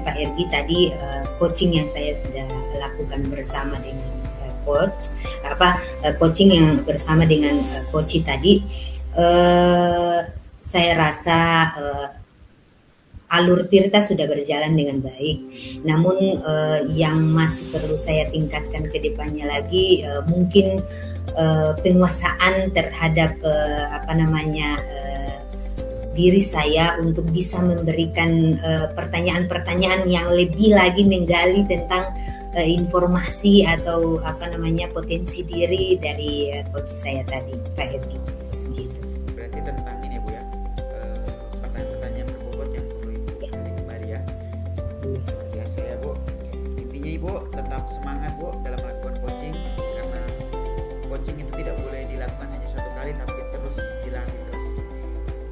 Speaker 3: Pak Ergi tadi coaching yang saya sudah lakukan bersama dengan coaching yang bersama dengan Koci tadi, saya rasa Alur Tirta sudah berjalan dengan baik. Namun yang masih perlu saya tingkatkan ke depannya lagi mungkin penguasaan terhadap diri saya untuk bisa memberikan pertanyaan-pertanyaan yang lebih lagi menggali tentang informasi atau potensi diri dari coach saya tadi, Pak Ergi. Gitu.
Speaker 2: Berarti tentang ini Bu ya, pertanyaan-pertanyaan berbobot yang perlu Ibu gali kembali ya. Biasa ya Bu. Intinya Ibu tetap semangat Bu dalam melakukan coaching, karena coaching itu tidak boleh dilakukan hanya satu kali, tapi terus dilatih terus.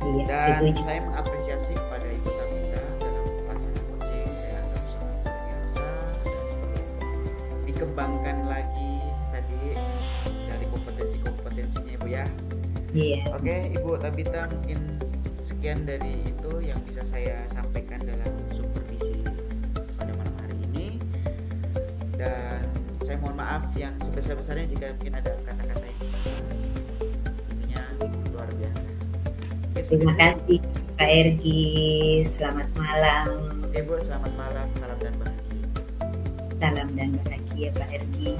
Speaker 3: Iya,
Speaker 2: Dan
Speaker 3: setuju.
Speaker 2: saya mengapresiasi kepada Ibu Tabita dalam pelaksanaan coaching. Saya anggap sangat luar biasa dan dikembangkan lagi tadi dari kompetensinya Ibu ya.
Speaker 3: Iya.
Speaker 2: Oke, Ibu Tabita, mungkin sekian dari itu yang bisa saya sampaikan dalam supervisi pada malam hari ini. Dan saya mohon maaf yang sebesar-besarnya jika mungkin ada kata-kata yang intinya luar biasa.
Speaker 3: Terima kasih Pak Ergi. Selamat malam.
Speaker 2: Ibu, selamat malam. Salam dan bahagia.
Speaker 3: Salam dan bahagia Pak Ergi.